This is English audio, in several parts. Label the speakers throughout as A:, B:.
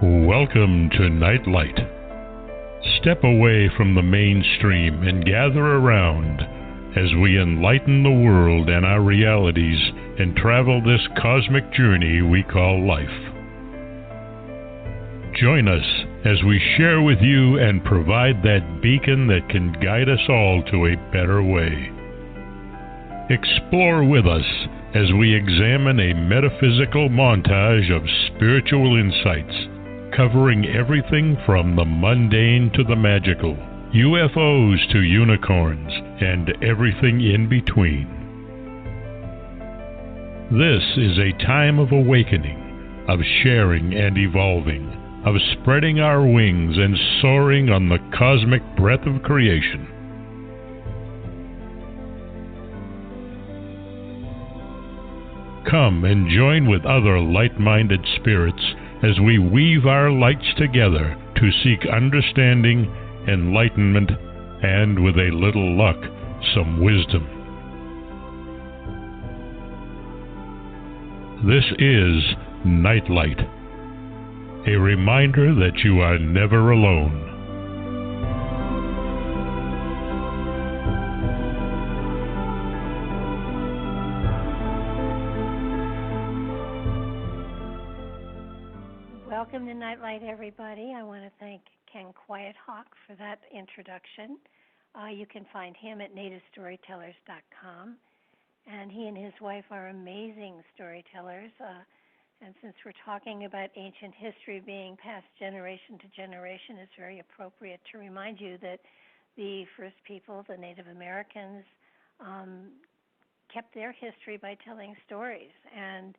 A: Welcome to Nightlight. Step away from the mainstream and gather around as we enlighten the world and our realities and travel this cosmic journey we call life. Join us as we share with you and provide that beacon that can guide us all to a better way. Explore with us as we examine a metaphysical montage of spiritual insights, covering everything from the mundane to the magical, UFOs to unicorns, and everything in between. This is a time of awakening, of sharing and evolving, of spreading our wings and soaring on the cosmic breath of creation. Come and join with other light-minded spirits as we weave our lights together to seek understanding, enlightenment, and, with a little luck, some wisdom. This is Nightlight, a reminder that you are never alone.
B: Welcome to Nightlight, everybody. I want to thank Ken Quiethawk for that introduction. You can find him at nativestorytellers.com, and he and his wife are amazing storytellers. And since we're talking about ancient history being passed generation to generation, it's very appropriate to remind you that the first people, the Native Americans, kept their history by telling stories, and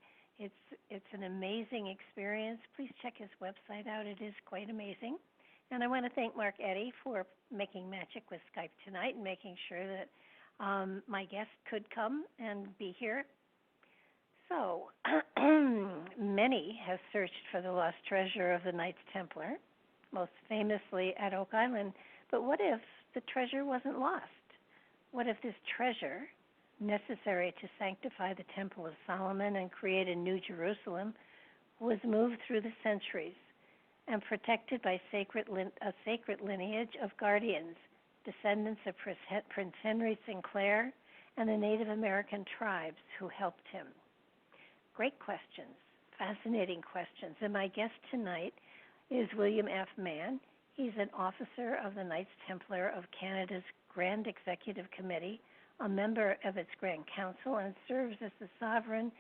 B: it's an amazing experience. Please check his website out. It is quite amazing. And I want to thank Mark Eddy for making magic with Skype tonight and making sure that my guest could come and be here. So, many have searched for the lost treasure of the Knights Templar, most famously at Oak Island. But what if the treasure wasn't lost? What if this treasure, necessary to sanctify the Temple of Solomon and create a new Jerusalem, was moved through the centuries and protected by a sacred lineage of guardians, descendants of Prince Henry Sinclair and the Native American tribes who helped him? Great questions, fascinating questions. And my guest tonight is William F. Mann. He's an officer of the Knights Templar of Canada's Grand Executive Committee, a member of its Grand Council, and serves as the Sovereign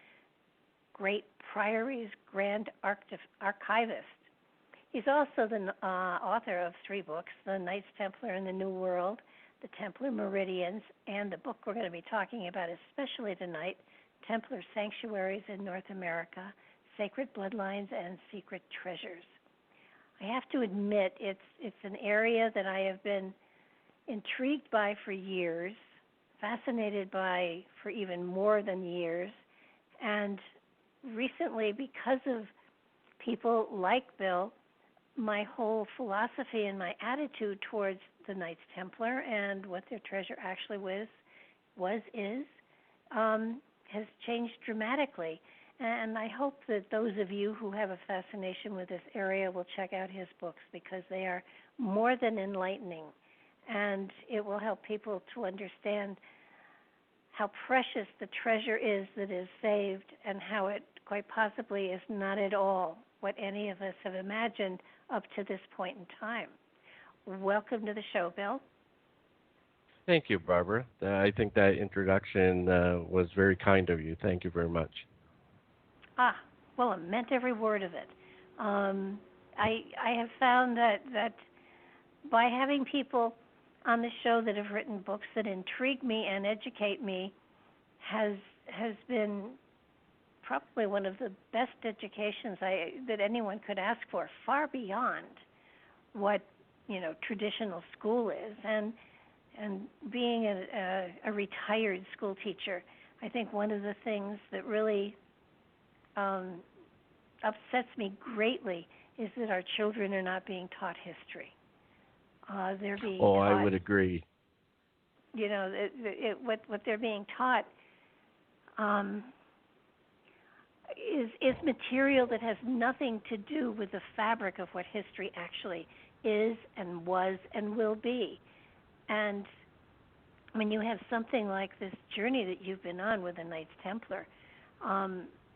B: Great Priory's Grand Archivist. He's also the author of 3 books, The Knights Templar in the New World, The Templar Meridians, and the book we're going to be talking about especially tonight, Templar Sanctuaries in North America, Sacred Bloodlines and Secret Treasures. I have to admit it's an area that I have been intrigued by for years, fascinated by for even more than years, and recently, because of people like Bill, my whole philosophy and my attitude towards the Knights Templar and what their treasure actually is, has changed dramatically. And I hope that those of you who have a fascination with this area will check out his books, because they are more than enlightening, and it will help people to understand how precious the treasure is that is saved, and how it quite possibly is not at all what any of us have imagined up to this point in time. Welcome to the show, Bill.
C: Thank you, Barbara. I think that introduction was very kind of you. Thank you very much.
B: Well, I meant every word of it. I have found that by having people on the show that have written books that intrigue me and educate me has been probably one of the best educations that anyone could ask for, far beyond what traditional school is. And being a retired school teacher, I think one of the things that really upsets me greatly is that our children are not being taught history. They're being taught,
C: I would agree.
B: What they're being taught is material that has nothing to do with the fabric of what history actually is and was and will be. And when you have something like this journey that you've been on with the Knights Templar,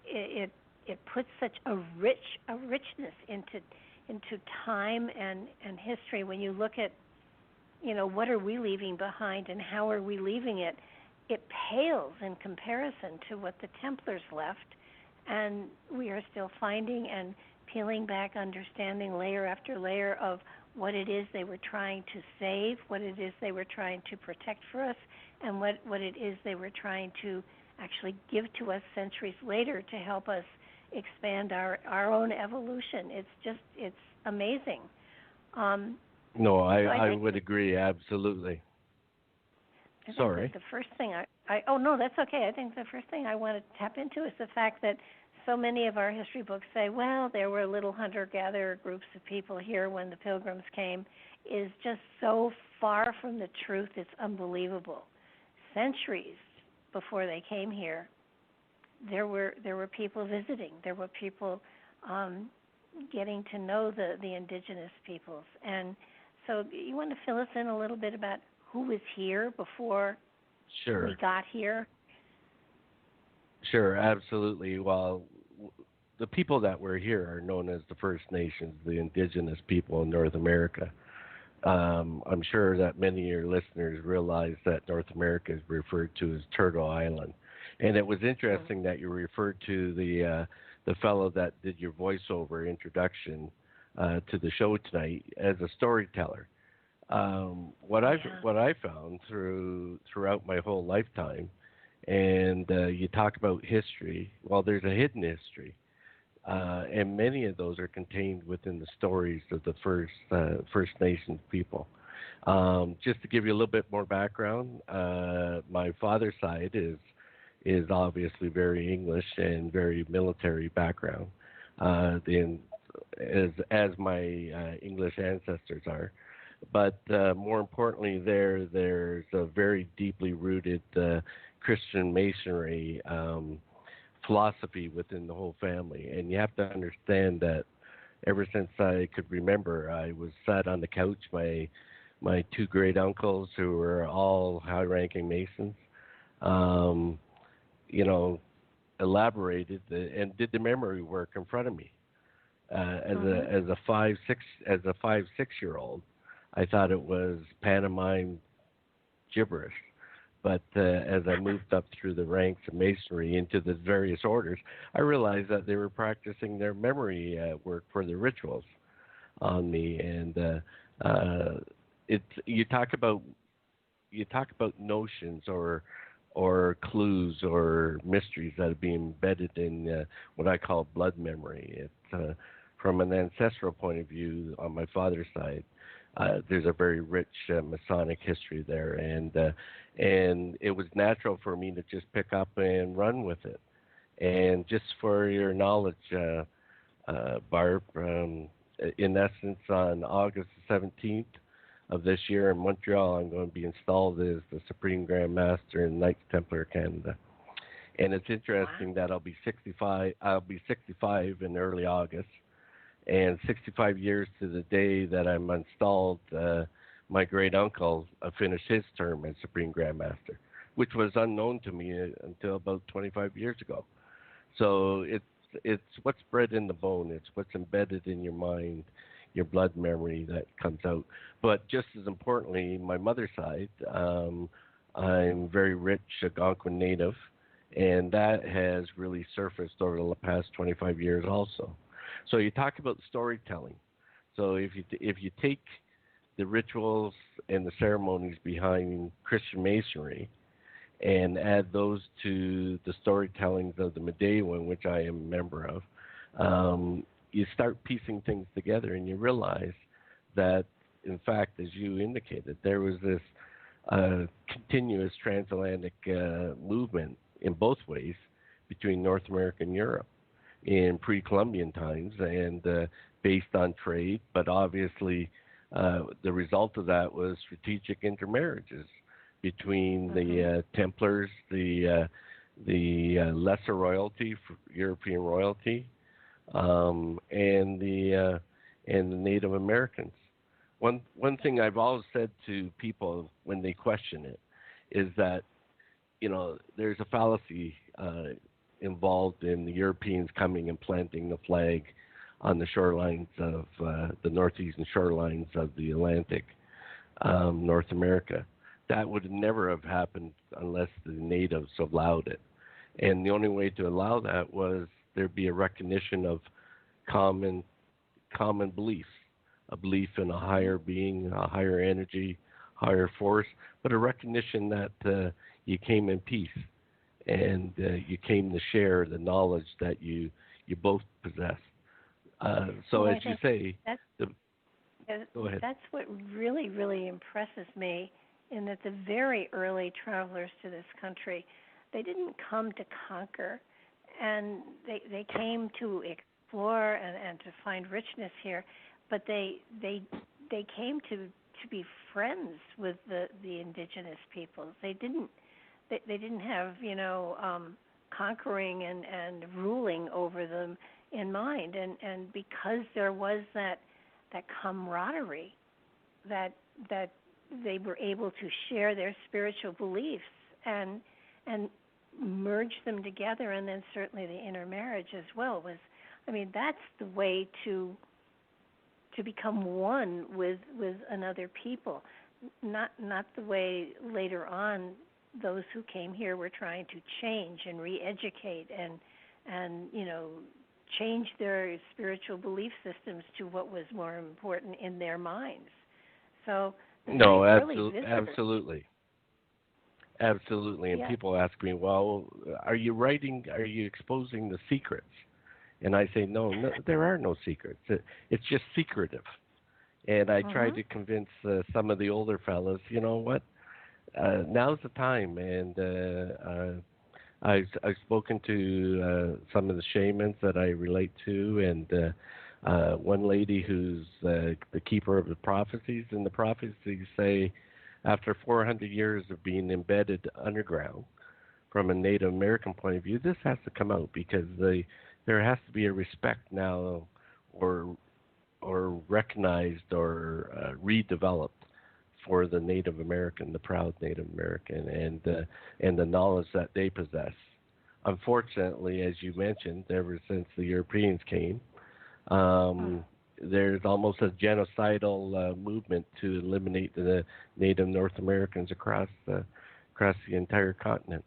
B: it puts such a richness into time and history. When you look at, what are we leaving behind and how are we leaving it, it pales in comparison to what the Templars left, and we are still finding and peeling back, understanding layer after layer of what it is they were trying to save, what it is they were trying to protect for us, and what it is they were trying to actually give to us centuries later to help us expand our own evolution. It's amazing.
C: No, I would agree, absolutely. Sorry.
B: The first thing that's okay. I think the first thing I want to tap into is the fact that so many of our history books say, well, there were little hunter-gatherer groups of people here when the Pilgrims came, is just so far from the truth. It's unbelievable. Centuries before they came here, there were people visiting. There were people getting to know the indigenous peoples. And so you want to fill us in a little bit about who was here before we got here?
C: Sure, absolutely. Well, the people that were here are known as the First Nations, the indigenous people in North America. I'm sure that many of your listeners realize that North America is referred to as Turtle Island. And it was interesting that you referred to the fellow that did your voiceover introduction to the show tonight as a storyteller. What I found throughout my whole lifetime, and you talk about history. Well, there's a hidden history, and many of those are contained within the stories of the First Nations people. Just to give you a little bit more background, my father's side is obviously very English and very military background, as my English ancestors are. But more importantly, there's a very deeply rooted Christian Masonry philosophy within the whole family. And you have to understand that ever since I could remember, I was sat on the couch. My two great uncles, who were all high-ranking Masons, elaborated and did the memory work in front of me. As a 5-6-year-old, I thought it was pantomime gibberish. But as I moved up through the ranks of Masonry into the various orders, I realized that they were practicing their memory work for the rituals on me. And you talk about notions or clues or mysteries that are being embedded in what I call blood memory. It's from an ancestral point of view on my father's side. There's a very rich Masonic history there, and it was natural for me to just pick up and run with it. And just for your knowledge, Barb, in essence, on August 17th of this year in Montreal, I'm going to be installed as the Supreme Grand Master in Knights Templar of Canada. And it's interesting that I'll be 65. I'll be 65 in early August. And 65 years to the day that I'm installed, my great uncle finished his term as Supreme Grand Master, which was unknown to me until about 25 years ago. So it's what's bred in the bone. It's what's embedded in your mind, your blood memory that comes out. But just as importantly, my mother's side, I'm very rich Algonquin native, and that has really surfaced over the past 25 years also. So you talk about storytelling. So if you take the rituals and the ceremonies behind Christian Masonry and add those to the storytellings of the Medieval, which I am a member of, you start piecing things together and you realize that, in fact, as you indicated, there was this continuous transatlantic movement in both ways between North America and Europe in pre-Columbian times, and based on trade, but obviously the result of that was strategic intermarriages between the Templars, the lesser royalty, European royalty, and the Native Americans. One thing I've always said to people when they question it is that, there's a fallacy involved in the Europeans coming and planting the flag on the shorelines of the northeastern shorelines of the Atlantic, North America. That would never have happened unless the natives allowed it. And the only way to allow that was there be a recognition of common beliefs, a belief in a higher being, a higher energy, higher force, but a recognition that you came in peace and you came to share the knowledge that you both possess. So as you say, go ahead.
B: That's what really, really impresses me, in that the very early travelers to this country, they didn't come to conquer, and they came to explore and to find richness here, but they came to be friends with the indigenous peoples. They didn't have conquering and ruling over them in mind, and because there was that camaraderie, that they were able to share their spiritual beliefs and merge them together, and then certainly the intermarriage as well that's the way to become one with another people, not the way later on those who came here were trying to change and re-educate and change their spiritual belief systems to what was more important in their minds. So
C: no,
B: absolutely.
C: And
B: yeah.
C: people ask me, well, are you exposing the secrets? And I say, no, there are no secrets. It's just secretive. And I try to convince some of the older fellas, you know what, now's the time. And I've spoken to some of the shamans that I relate to, and one lady who's the keeper of the prophecies, and the prophecies say after 400 years of being embedded underground, from a Native American point of view, this has to come out, because there has to be a respect now, or recognized or redeveloped for the Native American, the proud Native American, and the knowledge that they possess. Unfortunately, as you mentioned, ever since the Europeans came, there's almost a genocidal movement to eliminate the Native North Americans across the entire continent.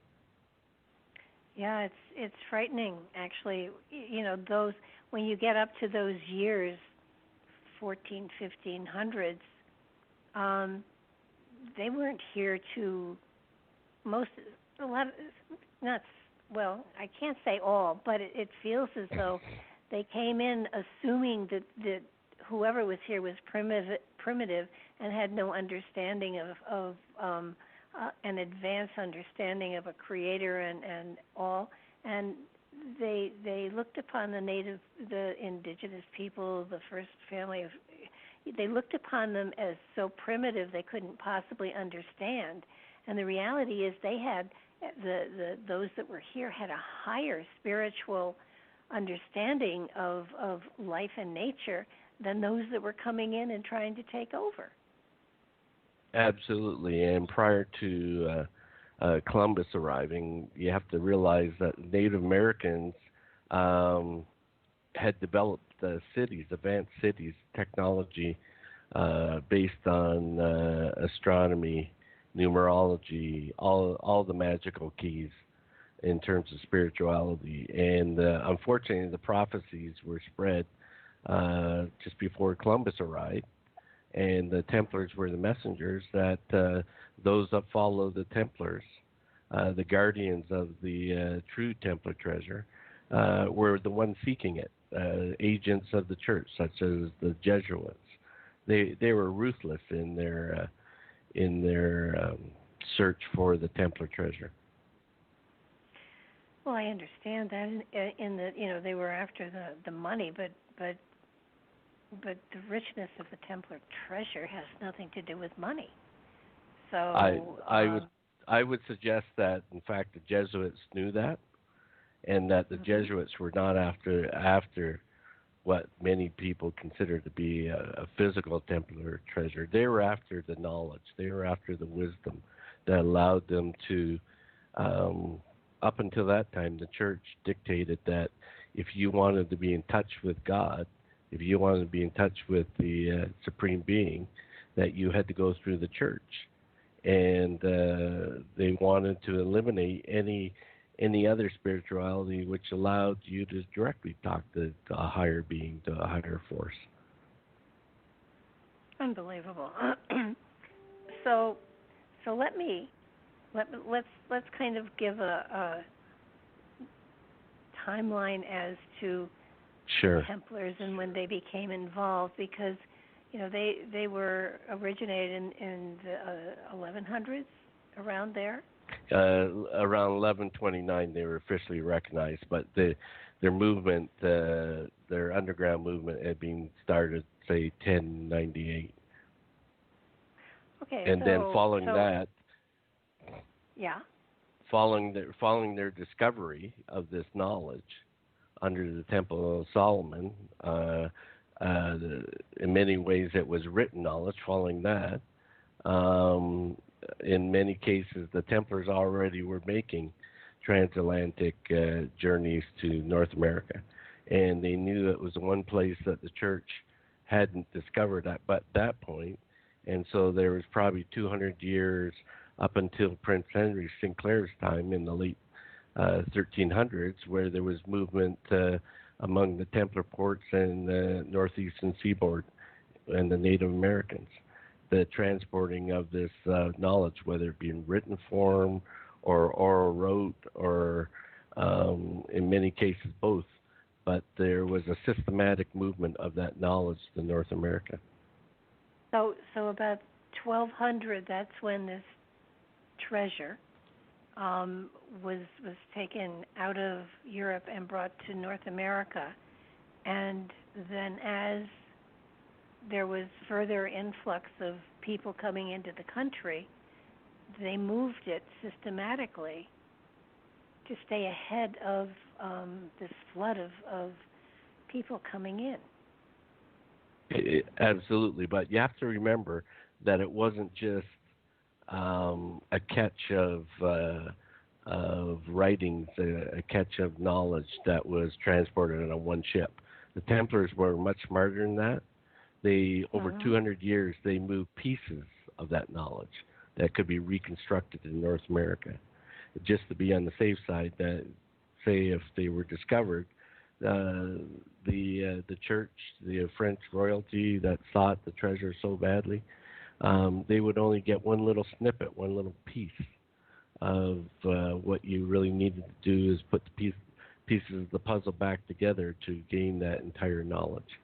B: Yeah, it's frightening, actually. Those, when you get up to those years, 1500s, they weren't here to I can't say all, but it feels as though they came in assuming that whoever was here was primitive and had no understanding of an advanced understanding of a creator and all, and they looked upon the indigenous people, the first family of, they looked upon them as so primitive they couldn't possibly understand. And the reality is they had those that were here had a higher spiritual understanding of life and nature than those that were coming in and trying to take over.
C: Absolutely. And prior to Columbus arriving, you have to realize that Native Americans had developed cities, advanced cities, technology based on astronomy, numerology, all the magical keys in terms of spirituality. And unfortunately, the prophecies were spread just before Columbus arrived, and the Templars were the messengers that those that follow the Templars, the guardians of the true Templar treasure, were the ones seeking it, agents of the church, such as the Jesuits. They were ruthless in their search for the Templar treasure.
B: Well, I understand that in that they were after the money, but the richness of the Templar treasure has nothing to do with money. So
C: I would suggest that, in fact, the Jesuits knew that, and that the Jesuits were not after what many people consider to be a physical Templar treasure. They were after the knowledge. They were after the wisdom that allowed them to, up until that time, the church dictated that if you wanted to be in touch with God, if you wanted to be in touch with the Supreme Being, that you had to go through the church. And they wanted to eliminate any other spirituality which allowed you to directly talk to a higher being, to a higher force.
B: Unbelievable. So let's kind of give a timeline as to
C: Sure.
B: Templars and when they became involved, because they were originated in the 1100s, around there.
C: Around 1129, they were officially recognized, but their movement, their underground movement, had been started, say, 1098.
B: Okay.
C: And then following that,
B: yeah.
C: Following their discovery of this knowledge under the Temple of Solomon, in many ways it was written knowledge. Following that, in many cases, the Templars already were making transatlantic journeys to North America, and they knew it was the one place that the church hadn't discovered at that point. And so there was probably 200 years up until Prince Henry Sinclair's time in the late 1300s, where there was movement among the Templar ports and the northeastern seaboard and the Native Americans. The transporting of this knowledge, whether it be in written form or oral rote, or in many cases both. But there was a systematic movement of that knowledge to North America.
B: So about 1200, that's when this treasure was taken out of Europe and brought to North America. And then as there was further influx of people coming into the country, they moved it systematically to stay ahead of this flood of people coming in.
C: Absolutely, but you have to remember that it wasn't just a catch of writings, a catch of knowledge that was transported on one ship. The Templars were much smarter than that. They, over 200 years, they moved pieces of that knowledge that could be reconstructed in North America, just to be on the safe side. That, say, if they were discovered, the church, the French royalty that sought the treasure so badly, they would only get one little snippet, one little piece of what you really needed to do is put the pieces of the puzzle back together to gain that entire knowledge.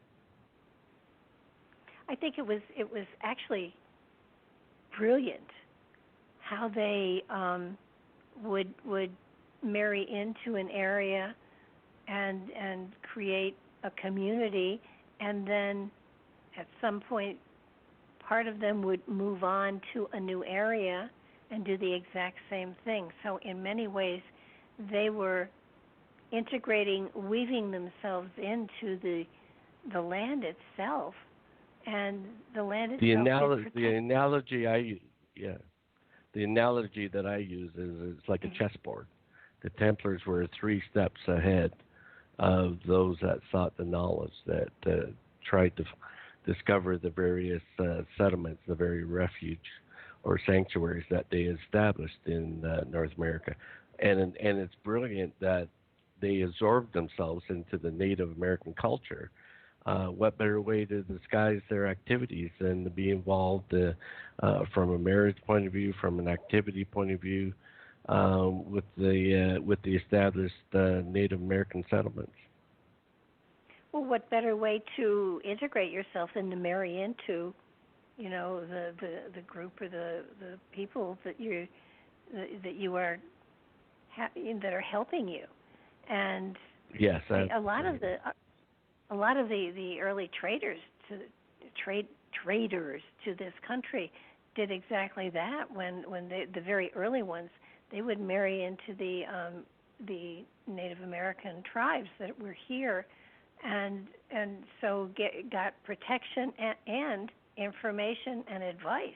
B: I think it was actually brilliant how they would marry into an area and create a community, and then at some point part of them would move on to a new area and do the exact same thing. So in many ways they were integrating, weaving themselves into the land itself, and the land itself.
C: The analogy that I use is it's like a chessboard. The Templars were 3 steps ahead of those that sought the knowledge, that tried to discover the various settlements, the very refuge or sanctuaries that they established in North America. And it's brilliant that they absorbed themselves into the Native American culture. What better way to disguise their activities than to be involved from a marriage point of view, from an activity point of view, with the established Native American settlements.
B: Well, what better way to integrate yourself than to marry into, the group or the people that you are that are helping you, and
C: yes,
B: a lot of the early traders to this country did exactly that when the very early ones, they would marry into the Native American tribes that were here, and so got protection and information and advice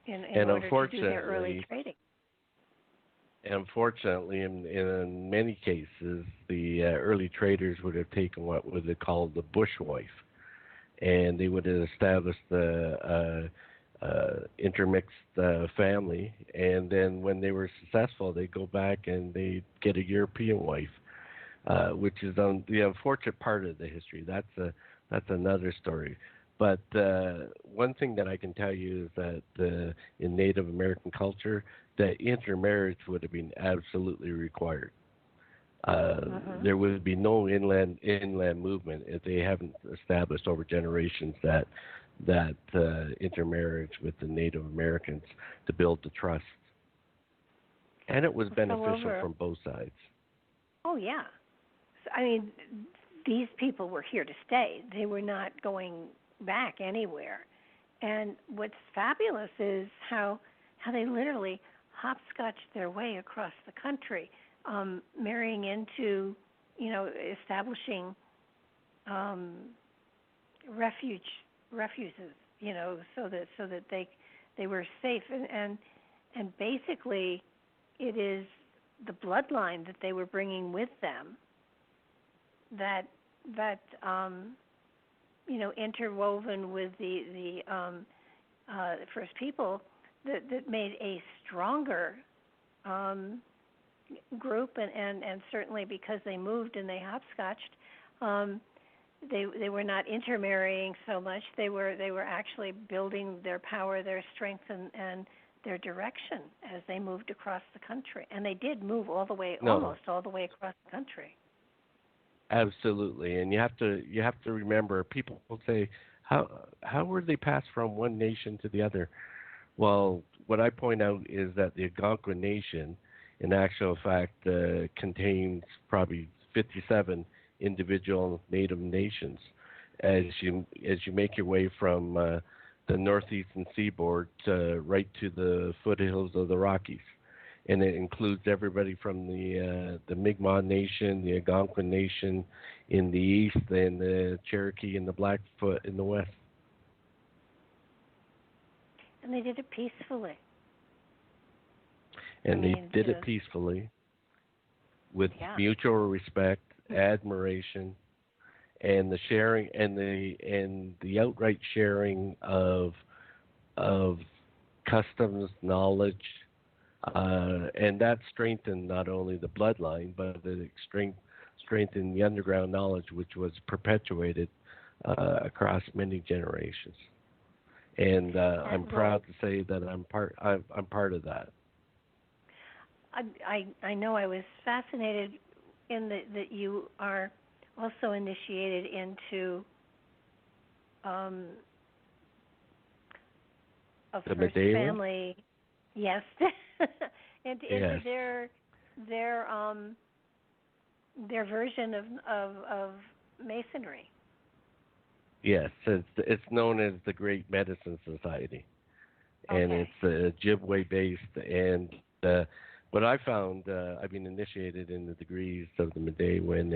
B: in order to do their early trading.
C: Unfortunately, in many cases, the early traders would have taken what would they call the bushwife, and they would have established the intermixed family, and then when they were successful, they'd go back and they'd get a European wife, which is the unfortunate part of the history. That's another story. But one thing that I can tell you is that in Native American culture, that intermarriage would have been absolutely required. There would be no inland movement if they haven't established over generations that intermarriage with the Native Americans to build the trust. And it was beneficial from both sides.
B: Oh, yeah. I mean, these people were here to stay. They were not going back anywhere. And what's fabulous is how they literally hopscotched their way across the country, marrying into, establishing refuges, so that they were safe, and basically it is the bloodline that they were bringing with them that interwoven with the first people that made a stronger group, and certainly because they moved and they hopscotched, they were not intermarrying so much. They were actually building their power, their strength, and their direction as they moved across the country. And they did move almost all the way across the country.
C: Absolutely, and you have to remember. People will say, how were they passed from one nation to the other? Well, what I point out is that the Algonquin nation, in actual fact, contains probably 57 individual native nations. As you make your way from the northeastern seaboard right to the foothills of the Rockies, and it includes everybody from the Mi'kmaq Nation, the Algonquin Nation in the east, and the Cherokee and the Blackfoot in the west.
B: And they did it peacefully.
C: And they did it peacefully with mutual respect, admiration, and the sharing and the outright sharing of customs, knowledge, and that strengthened not only the bloodline, but it strengthened the underground knowledge, which was perpetuated across many generations. And I'm proud to say that I'm part of that.
B: I know I was fascinated in that you are also initiated into a
C: the
B: first
C: Medallion?
B: family, yes, into their version of Masonry.
C: Yes, it's known as the Great Medicine Society, and it's Ojibwe based. And what I found, I've been initiated in the degrees of the Medallion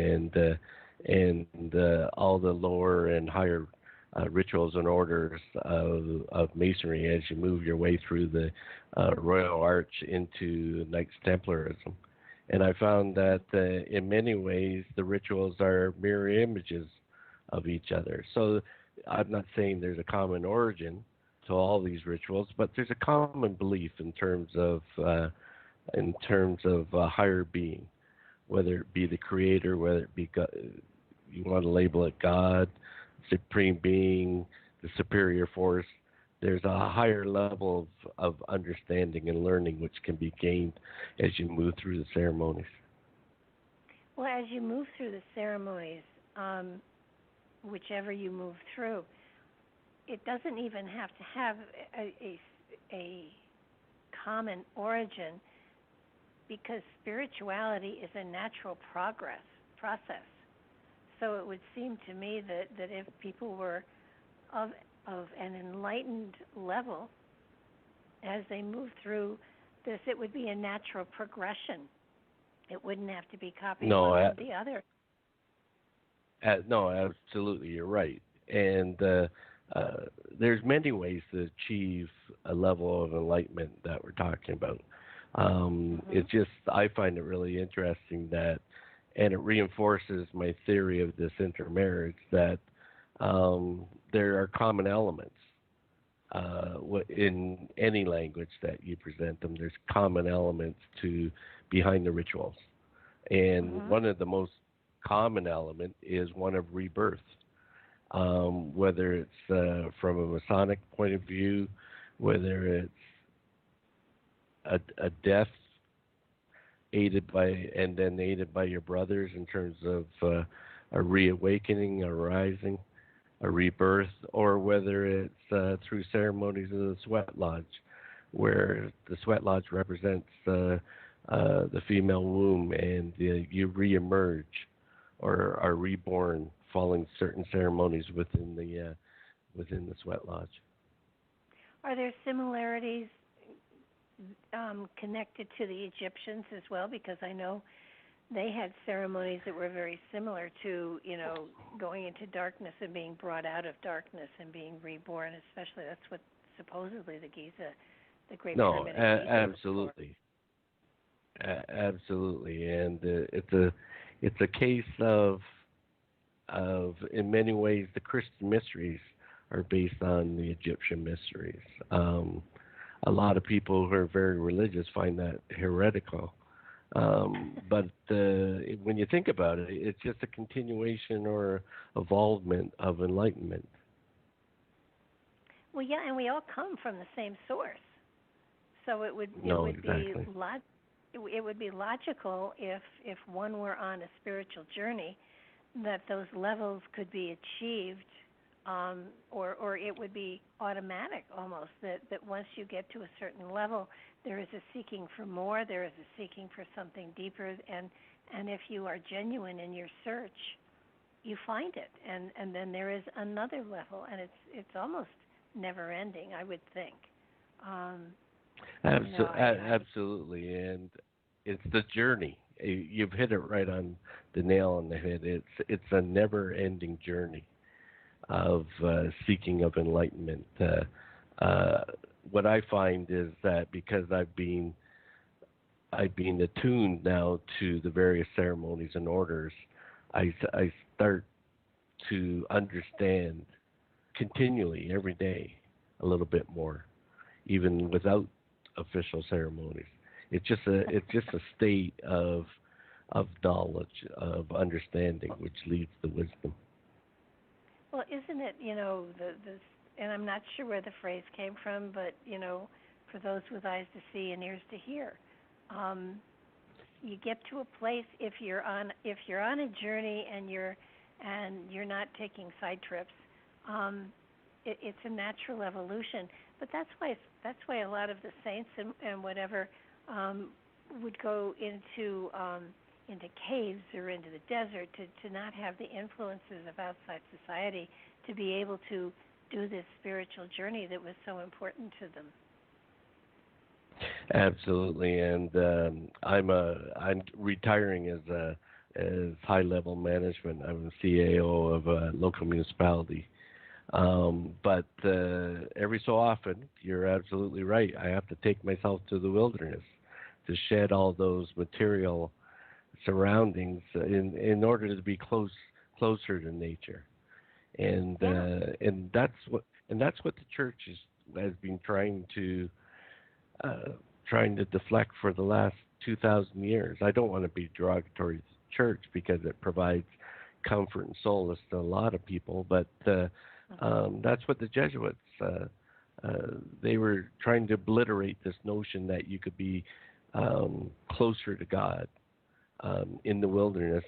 C: and all the lower and higher rituals and orders of Masonry as you move your way through the Royal Arch into Knights Templarism. And I found that in many ways the rituals are mirror images of each other. So I'm not saying there's a common origin to all these rituals, but there's a common belief in terms of a higher being, whether it be the creator, whether it be God, you want to label it God, supreme being, the superior force. There's a higher level of understanding and learning which can be gained as you move through the ceremonies.
B: Well, as you move through the ceremonies, whichever you move through, it doesn't even have to have a common origin, because spirituality is a natural process. So it would seem to me that if people were of of an enlightened level as they move through this. It would be a natural progression. It wouldn't have to be copied one from the other.
C: No, absolutely, you're right. And there's many ways to achieve a level of enlightenment that we're talking about. It's just, I find it really interesting that, and it reinforces my theory of this intermarriage, that there are common elements. In any language that you present them, there's common elements behind the rituals. And one of the most common element is one of rebirth. Whether it's from a Masonic point of view, whether it's a death aided by your brothers in terms of a reawakening, a rising, a rebirth, or whether it's through ceremonies of the sweat lodge, where the sweat lodge represents the female womb, and you reemerge or are reborn following certain ceremonies within the sweat lodge.
B: Are there similarities connected to the Egyptians as well? Because I know they had ceremonies that were very similar to, going into darkness and being brought out of darkness and being reborn. Especially, that's what supposedly the Giza, the Great Pyramid of Giza.
C: Absolutely, absolutely, and it's a case of in many ways the Christian mysteries are based on the Egyptian mysteries. A lot of people who are very religious find that heretical. But when you think about it, it's just a continuation or evolvement of enlightenment.
B: Well, yeah, and we all come from the same source, so it would be logical if one were on a spiritual journey that those levels could be achieved, or it would be automatic almost, that once you get to a certain level, there is a seeking for more, there is a seeking for something deeper, and if you are genuine in your search, you find it, and then there is another level, and it's almost never ending, I would think.
C: Absolutely, and it's the journey. You've hit it right on the nail on the head. It's a never-ending journey of seeking of enlightenment. What I find is that because I've been attuned now to the various ceremonies and orders, I start to understand continually every day a little bit more, even without official ceremonies. It's just a state of knowledge, of understanding, which leads to wisdom.
B: Well, isn't it, and I'm not sure where the phrase came from, but, for those with eyes to see and ears to hear, you get to a place, if you're on a journey and you're not taking side trips, it's a natural evolution. But that's why a lot of the saints and whatever would go into caves or into the desert to not have the influences of outside society, to be able to do this spiritual journey that was so important to them.
C: Absolutely, and I'm retiring as high level management. I'm a CAO of a local municipality. But every so often, you're absolutely right. I have to take myself to the wilderness to shed all those material surroundings in order to be closer to nature, and that's what the church has been trying to deflect for the last 2,000 years. I don't want to be derogatory to the church because it provides comfort and solace to a lot of people, but that's what the Jesuits they were trying to obliterate this notion that you could be closer to God in the wilderness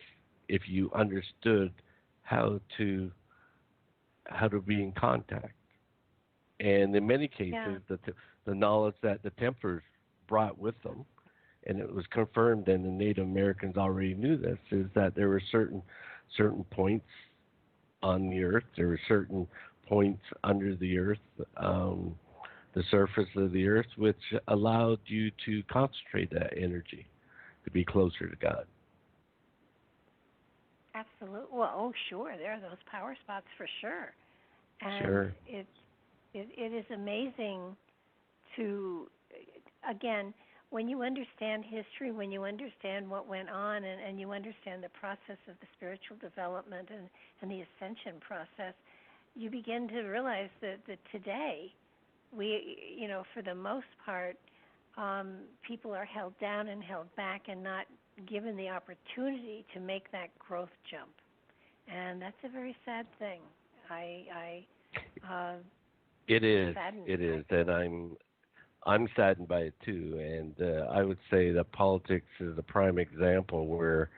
C: if you understood how to be in contact. And in many cases, the knowledge that the Templars brought with them, and it was confirmed, and the Native Americans already knew this, is that there were certain points on the earth. There were certain points under the earth, the surface of the earth, which allowed you to concentrate that energy to be closer to God.
B: Absolutely. Well, oh, sure. There are those power spots for sure. And
C: Sure.
B: it is amazing to, again, when you understand history, when you understand what went on, and you understand the process of the spiritual development and the ascension process, you begin to realize that today, we, for the most part, people are held down and held back and not given the opportunity to make that growth jump. And that's a very sad thing.
C: It is, and I'm saddened by it too. And I would say that politics is a prime example where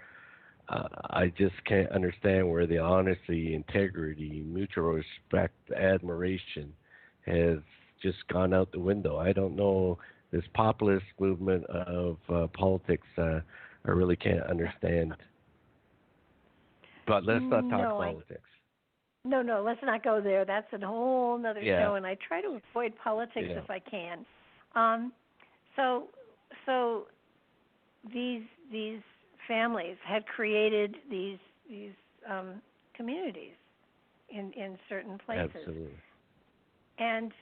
C: I just can't understand where the honesty, integrity, mutual respect, admiration has just gone out the window. I don't know this populist movement of politics. I really can't understand. But let's not talk politics.
B: No, let's not go there. That's a whole other show, and I try to avoid politics if I can. So these families had created these communities in certain places.
C: Absolutely.
B: And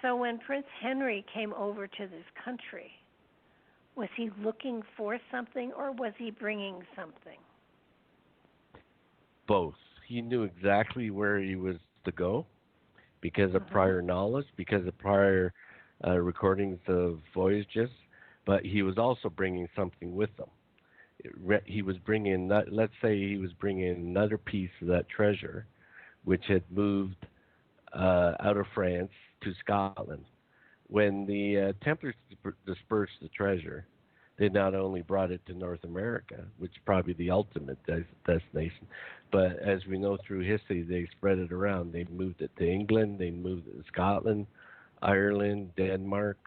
B: so when Prince Henry came over to this country, was he looking for something or was he bringing something?
C: Both. He knew exactly where he was to go because of prior knowledge, because of prior recordings of voyages, but he was also bringing something with him. He was bringing, let's say he was bringing another piece of that treasure, which had moved out of France to Scotland. When the Templars dispersed the treasure, they not only brought it to North America, which is probably the ultimate destination, but as we know through history, they spread it around. They moved it to England, they moved it to Scotland, Ireland, Denmark,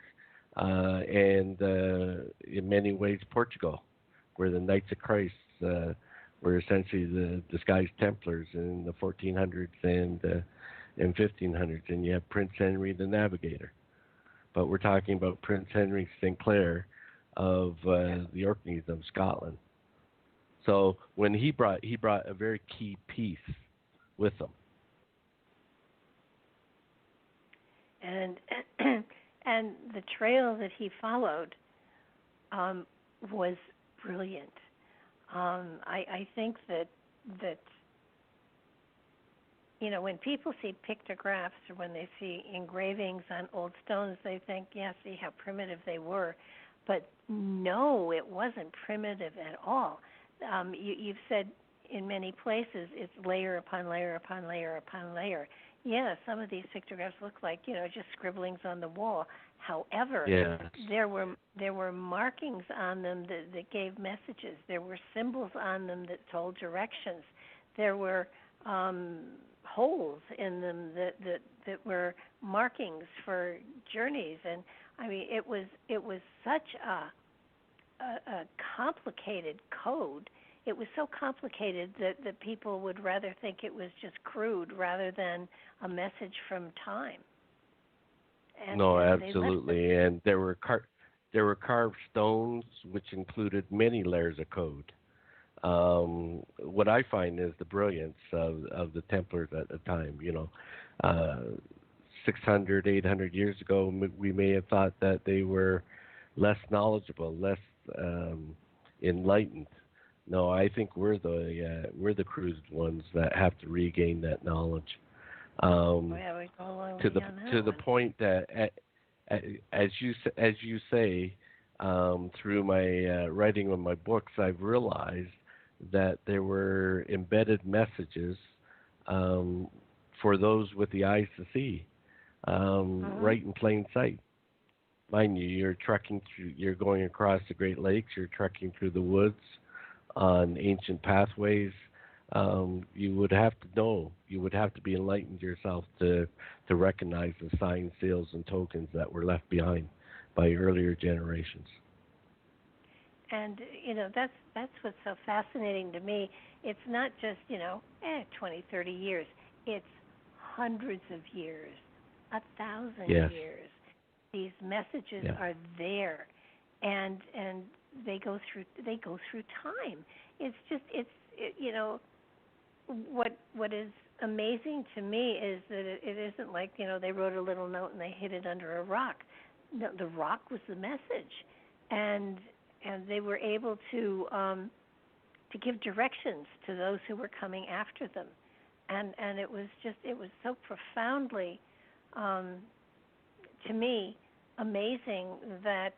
C: and in many ways Portugal, where the Knights of Christ were essentially the disguised Templars in the 1400s and 1500s, and you have Prince Henry the Navigator. But we're talking about Prince Henry Sinclair of the Orkneys of Scotland. So when he brought a very key piece with him.
B: And the trail that he followed was brilliant. I think that when people see pictographs or when they see engravings on old stones, they think, see how primitive they were. But no, it wasn't primitive at all. You've said in many places it's layer upon layer upon layer upon layer. Yeah, some of these pictographs look like, just scribblings on the wall. However, there were markings on them that gave messages. There were symbols on them that told directions. There were holes in them that were markings for journeys, and I mean it was such a complicated code. It was so complicated that people would rather think it was just crude rather than a message from time.
C: No, absolutely, and there were carved stones which included many layers of code. What I find is the brilliance of the Templars at the time. 600, 800 years ago, we may have thought that they were less knowledgeable, less enlightened. No, I think we're the cruised ones that have to regain that knowledge. To the point that, as you say, through my writing of my books, I've realized that there were embedded messages for those with the eyes to see, right in plain sight. Mind you, you're going across the Great Lakes, you're trekking through the woods on ancient pathways. You would have to know, you would have to be enlightened yourself to recognize the signs, seals, and tokens that were left behind by earlier generations.
B: and that's what's so fascinating to me. It's not just 20, 30 years. It's hundreds of years, 1,000 years. These messages are there, and they go through time. It's just what is amazing to me is that it isn't like they wrote a little note and they hid it under a rock. No, the rock was the message, and they were able to give directions to those who were coming after them, and it was so profoundly to me amazing that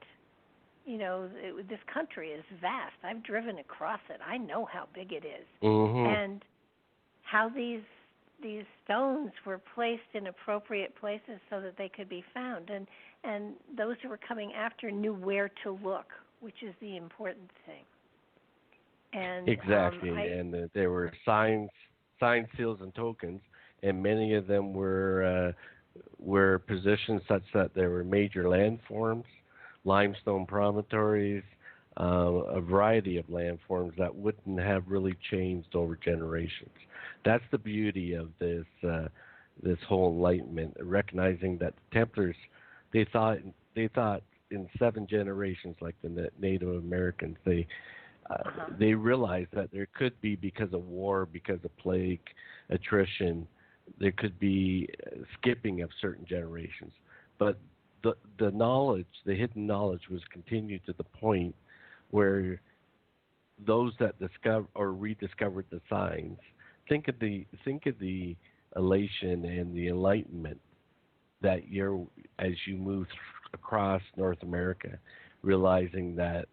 B: this country is vast. I've driven across it. I know how big it is, and how these stones were placed in appropriate places so that they could be found, and those who were coming after knew where to look, which is the important thing. And
C: exactly, and there were signs, seals, and tokens, and many of them were positioned such that there were major landforms, limestone promontories, a variety of landforms that wouldn't have really changed over generations. That's the beauty of this whole Enlightenment, recognizing that the Templars, they thought in 7 generations, like the Native Americans, they realized that there could be, because of war, because of plague, attrition, there could be skipping of certain generations. But the knowledge, the hidden knowledge, was continued to the point where those that discover or rediscovered the signs, think of the elation and the enlightenment that as you move across North America, realizing that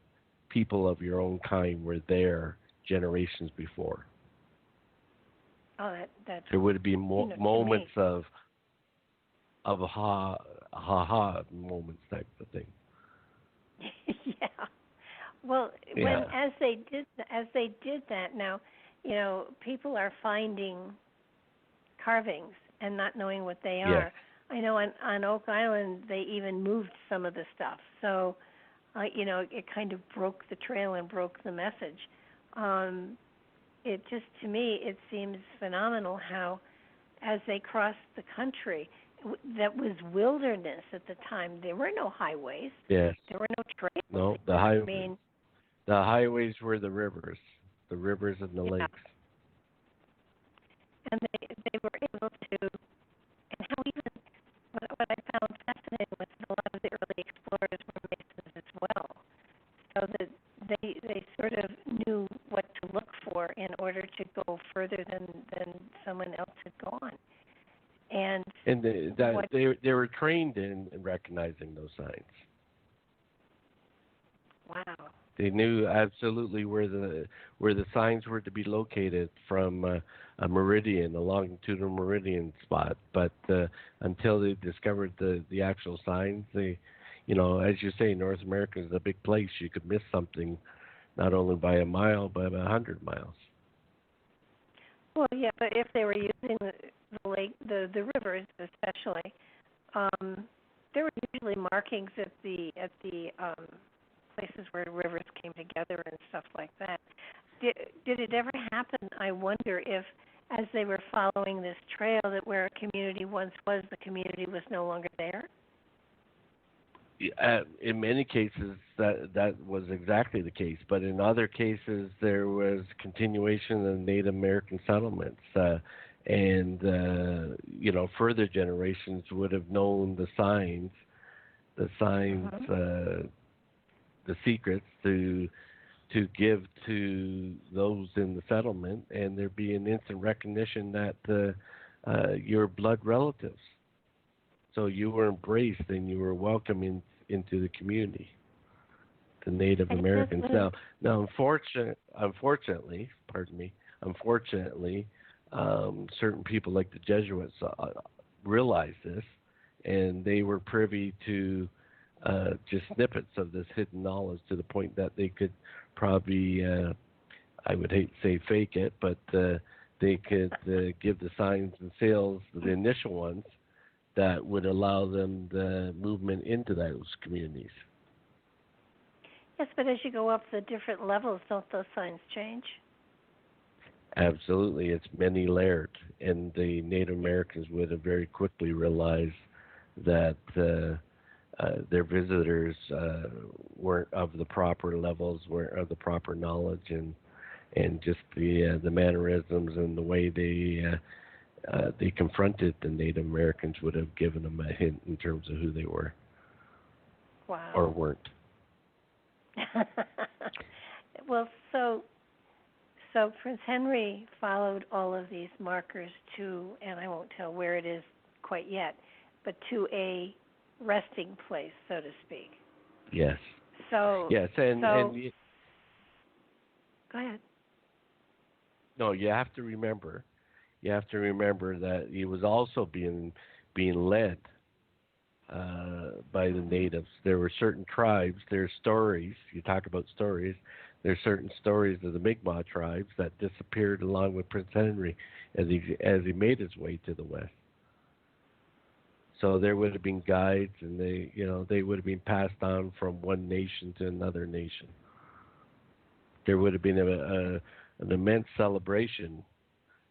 C: people of your own kind were there generations before.
B: Oh, that's
C: there would be moments of ha moments type of thing.
B: Yeah. Well, as they did that, now, people are finding carvings and not knowing what they are.
C: Yes.
B: I know on Oak Island they even moved some of the stuff, so it kind of broke the trail and broke the message. It just, to me, it seems phenomenal how, as they crossed the country, that was wilderness at the time. There were no highways.
C: Yes.
B: There were no trails.
C: No, the highways were the rivers and the lakes.
B: And they were able to, and how even, what I found fascinating was that a lot of the early explorers were Masons as well, so that they sort of knew what to look for in order to go further than someone else had gone. And
C: they were trained in recognizing those signs.
B: Wow.
C: They knew absolutely where the signs were to be located from a meridian, a longitudinal meridian spot. But until they discovered the actual signs, as you say, North America is a big place. You could miss something, not only by a mile, but 100 miles.
B: Well, yeah, but if they were using the lake, the rivers especially, there were usually markings at the places where rivers came together and stuff like that. Did it ever happen, I wonder, if as they were following this trail, that where a community once was, the community was no longer there?
C: In many cases, that was exactly the case. But in other cases, there was continuation of Native American settlements. Further generations would have known the signs, the secrets to give to those in the settlement, and there'd be an instant recognition that your blood relatives. So you were embraced and you were welcome into the community, the Native Americans. Now, unfortunately, certain people like the Jesuits realized this, and they were privy to just snippets of this hidden knowledge to the point that they could probably, I would hate to say fake it, but they could give the signs and seals, the initial ones, that would allow them the movement into those communities.
B: Yes, but as you go up the different levels, don't those signs change?
C: Absolutely, it's many layered, and the Native Americans would have very quickly realized that their visitors weren't of the proper levels, weren't of the proper knowledge, and just the mannerisms and the way they confronted the Native Americans would have given them a hint in terms of who they were.
B: Wow.
C: Or weren't.
B: Well, so Prince Henry followed all of these markers to, and I won't tell where it is quite yet, but to a resting place, so to speak.
C: Yes.
B: So
C: yes, and
B: go ahead.
C: No, you have to remember that he was also being led by the natives. There were certain tribes. There's stories. You talk about stories. There's certain stories of the Mi'kmaq tribes that disappeared along with Prince Henry as he made his way to the west. So there would have been guides, and they would have been passed on from one nation to another nation. There would have been an immense celebration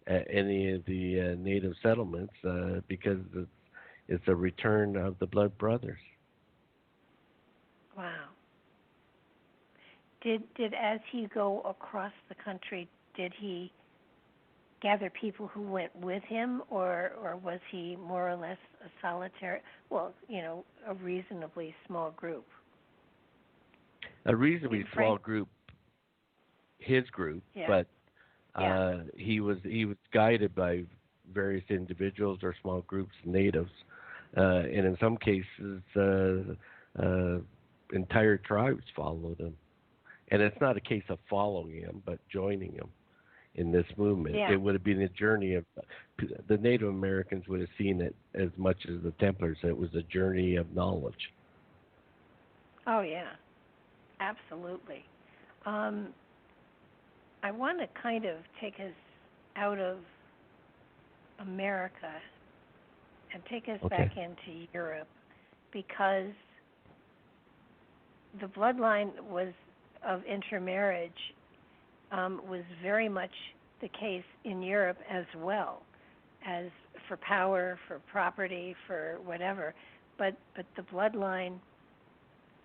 C: at any of the native settlements because it's a return of the blood brothers.
B: Wow. Did as he go across the country, did he gather people who went with him, or was he more or less a solitary, a reasonably small group?
C: A reasonably small group, his group,
B: yeah.
C: But he was guided by various individuals or small groups of natives, and in some cases, entire tribes followed him. And it's not a case of following him, but joining him in this movement.
B: Yeah.
C: It would have been a journey of the Native Americans would have seen it as much as the Templars. It was a journey of knowledge.
B: Oh yeah, absolutely. I want to kind of take us out of America and take us back into Europe, because the bloodline of intermarriage was very much the case in Europe as well, as for power, for property, for whatever. But the bloodline,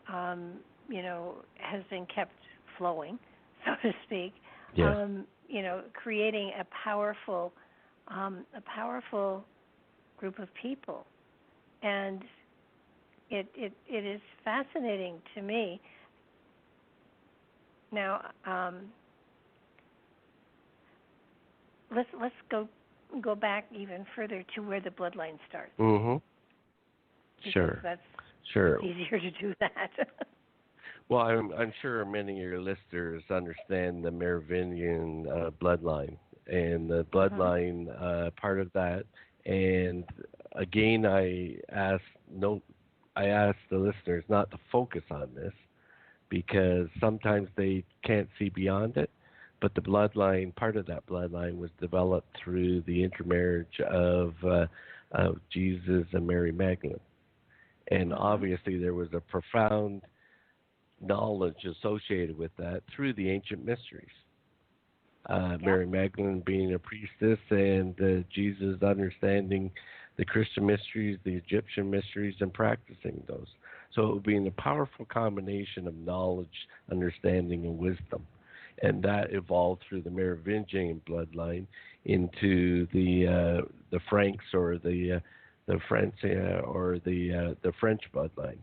B: has been kept flowing, so to speak.
C: Yes.
B: Creating a powerful group of people, and it is fascinating to me. Now, let's go back even further to where the bloodline starts.
C: Mm-hmm. Sure.
B: That's
C: sure.
B: easier to do that.
C: Well, I'm sure many of your listeners understand the Merovingian bloodline and the bloodline part of that. And again, I ask the listeners not to focus on this, because sometimes they can't see beyond it. But the bloodline, part of that bloodline, was developed through the intermarriage of Jesus and Mary Magdalene. And obviously there was a profound knowledge associated with that through the ancient mysteries. Mary Magdalene being a priestess, and Jesus understanding the Christian mysteries, the Egyptian mysteries, and practicing those. So it would be a powerful combination of knowledge, understanding, and wisdom. And that evolved through the Merovingian bloodline into the Franks or the French or the French bloodline.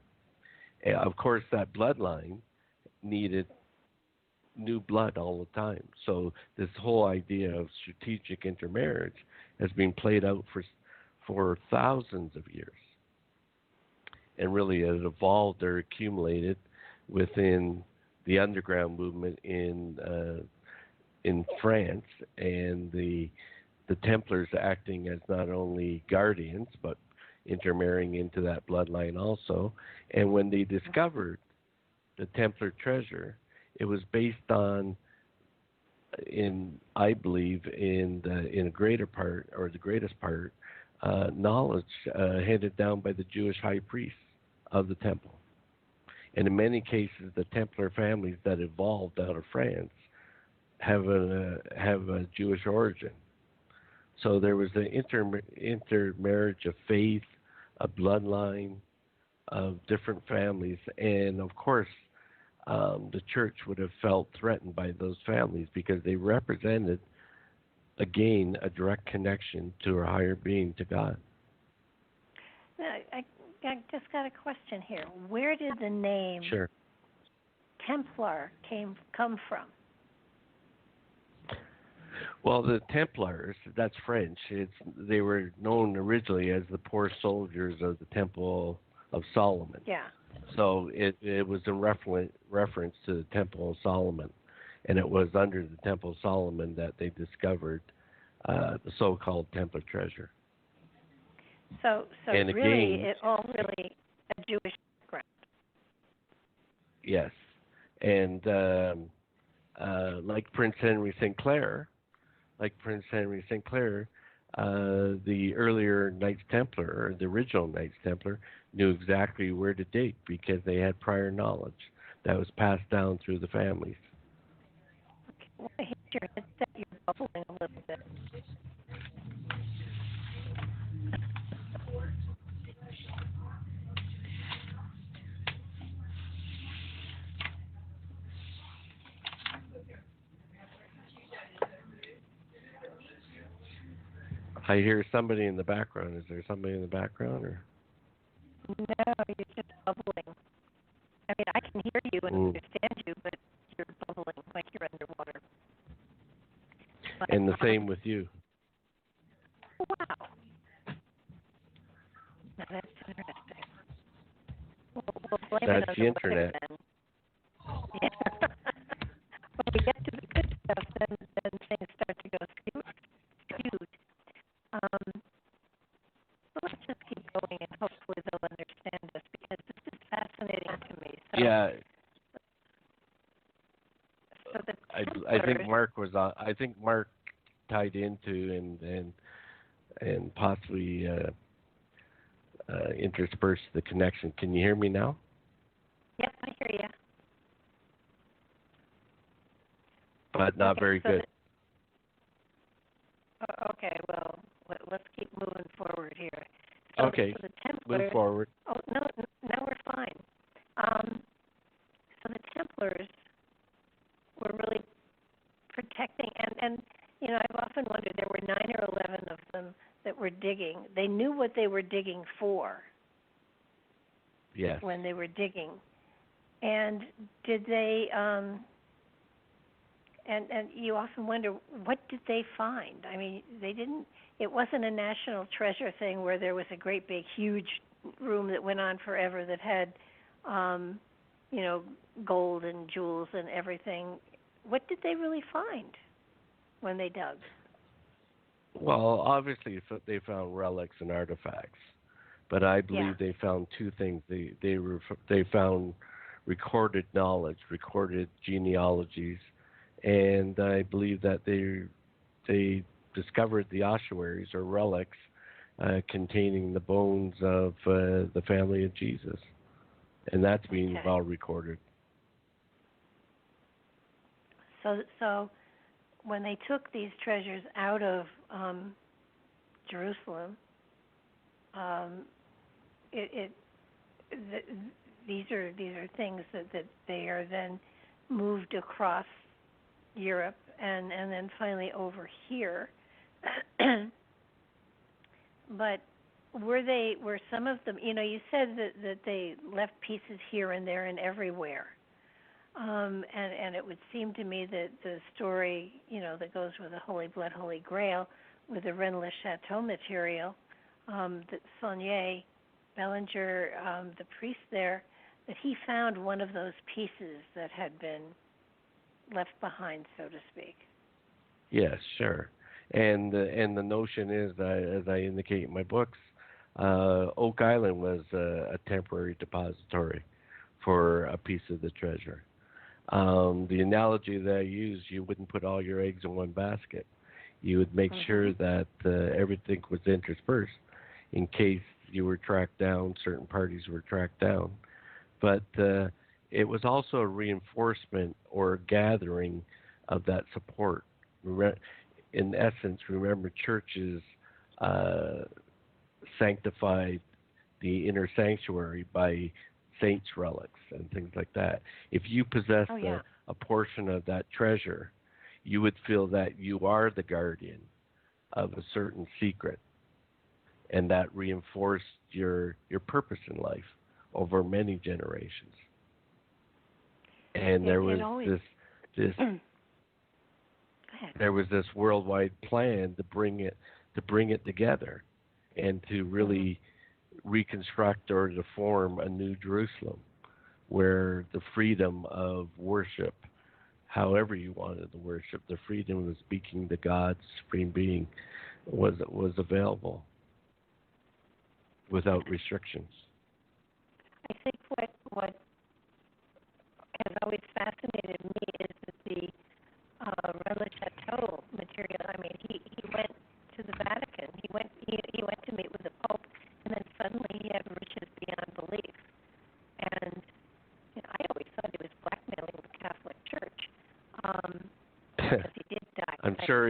C: And of course, that bloodline needed new blood all the time. So this whole idea of strategic intermarriage has been played out for thousands of years. And really it evolved or accumulated within the underground movement in France, and the Templars acting as not only guardians but intermarrying into that bloodline also. And when they discovered the Templar treasure, it was based on, I believe, in a greater part, or the greatest part, knowledge handed down by the Jewish high priests of the temple. And in many cases, the Templar families that evolved out of France have a Jewish origin. So there was an intermarriage of faith, a bloodline of different families, and of course, the church would have felt threatened by those families because they represented, again, a direct connection to a higher being, to God.
B: I just got a question here. Where did the name Templar come from?
C: Well, the Templars, that's French. They were known originally as the poor soldiers of the Temple of Solomon.
B: Yeah.
C: So it was in reference to the Temple of Solomon. And it was under the Temple of Solomon that they discovered the so-called Templar treasure.
B: So
C: and
B: really,
C: again,
B: it's all really a Jewish background.
C: Yes. And like Prince Henry Sinclair, the earlier Knights Templar, or the original Knights Templar, knew exactly where to dig because they had prior knowledge that was passed down through the families.
B: Okay, well, I hit your headset. You're bubbling a little bit.
C: I hear somebody in the background. Is there somebody in the background, or?
B: No, you're just bubbling. I mean, I can hear you and understand you, but you're bubbling like you're underwater. But,
C: And the same with you.
B: Wow. Now that's interesting. We'll blame
C: That's
B: it on
C: the internet.
B: Then. Yeah. When we get to the good stuff, then things start to go skewed. So let's just keep going, and hopefully they'll understand us, because this is fascinating to me. So,
C: Yeah.
B: So
C: I think Mark was on. I think Mark tied into and possibly interspersed the connection. Can you hear me now?
B: Yep, I hear you.
C: But not very good.
B: Okay, well, let's keep moving forward here. So,
C: Okay,
B: so the Templars,
C: move forward.
B: Oh, no, now we're fine. So the Templars were really protecting, and you know, I've often wondered, there were 9 or 11 of them that were digging. They knew what they were digging for.
C: Yes.
B: When they were digging. And did they, and you often wonder, what did they find? I mean, it wasn't a national treasure thing where there was a great big huge room that went on forever that had, you know, gold and jewels and everything. What did they really find when they dug?
C: Well, obviously they found relics and artifacts, but I believe they found two things. They found recorded knowledge, recorded genealogies, and I believe that they discovered the ossuaries or relics containing the bones of the family of Jesus, and that's being well recorded.
B: So when they took these treasures out of Jerusalem, these are things that they are then moved across Europe and then finally over here. But were some of them, you know, you said that they left pieces here and there and everywhere. And it would seem to me that the story, you know, that goes with the Holy Blood, Holy Grail, with the Rennes-le-Chateau material, that Saunier, Bellinger, the priest there, that he found one of those pieces that had been left behind, so to speak.
C: Yes, sure. And the notion is, as I indicate in my books, Oak Island was a temporary depository for a piece of the treasure. The analogy that I use, you wouldn't put all your eggs in one basket. You would make sure that everything was interspersed in case you were tracked down, certain parties were tracked down. But it was also a reinforcement or gathering of that support. In essence, remember, churches sanctified the inner sanctuary by saints' relics and things like that. If you possessed a portion of that treasure, you would feel that you are the guardian of a certain secret, and that reinforced your purpose in life over many generations. And there was this worldwide plan to bring it together, and to really reconstruct or to form a new Jerusalem, where the freedom of worship, however you wanted to worship, the freedom of speaking to God's supreme being, was available without restrictions.
B: I think what has always fascinated me is that the Relichateau material. I mean, he went to the Vatican. He went to meet with the Pope, and then suddenly he had riches beyond belief. And I always thought he was blackmailing the Catholic Church because he did die.
C: I'm sure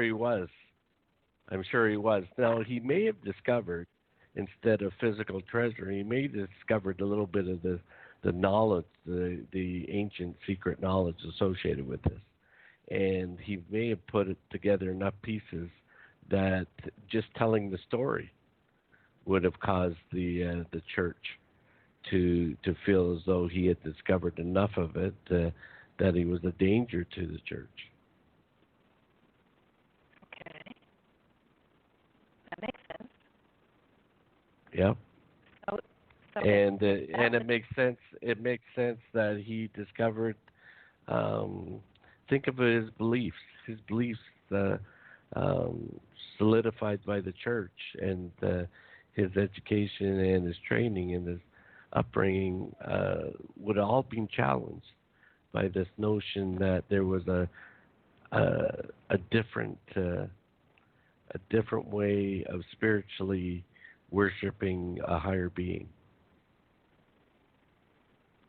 C: he was. Now, he may have discovered, instead of physical treasure, he may have discovered a little bit of the knowledge, the ancient secret knowledge associated with this. And he may have put it together enough pieces that just telling the story would have caused the church to feel as though he had discovered enough of it that he was a danger to the church.
B: Okay, that makes sense.
C: Yep.
B: So
C: and it makes sense. It makes sense that he discovered. Think of his beliefs. His beliefs solidified by the church, and his education and his training and his upbringing would have all been challenged by this notion that there was a different way of spiritually worshiping a higher being.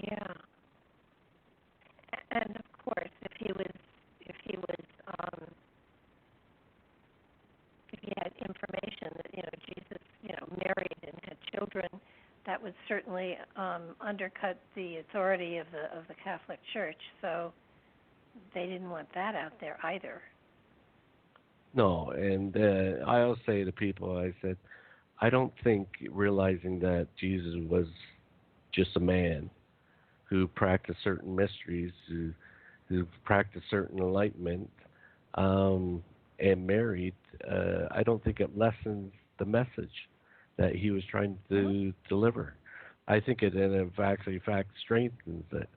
B: Yeah. And of course, if he had information that Jesus married and had children, that would certainly undercut the authority of the Catholic Church. So they didn't want that out there either.
C: No, and I always say to people, I said, I don't think realizing that Jesus was just a man who practiced certain mysteries, who practiced certain enlightenment, and married, I don't think it lessens the message that he was trying to deliver. I think it, in fact, strengthens it.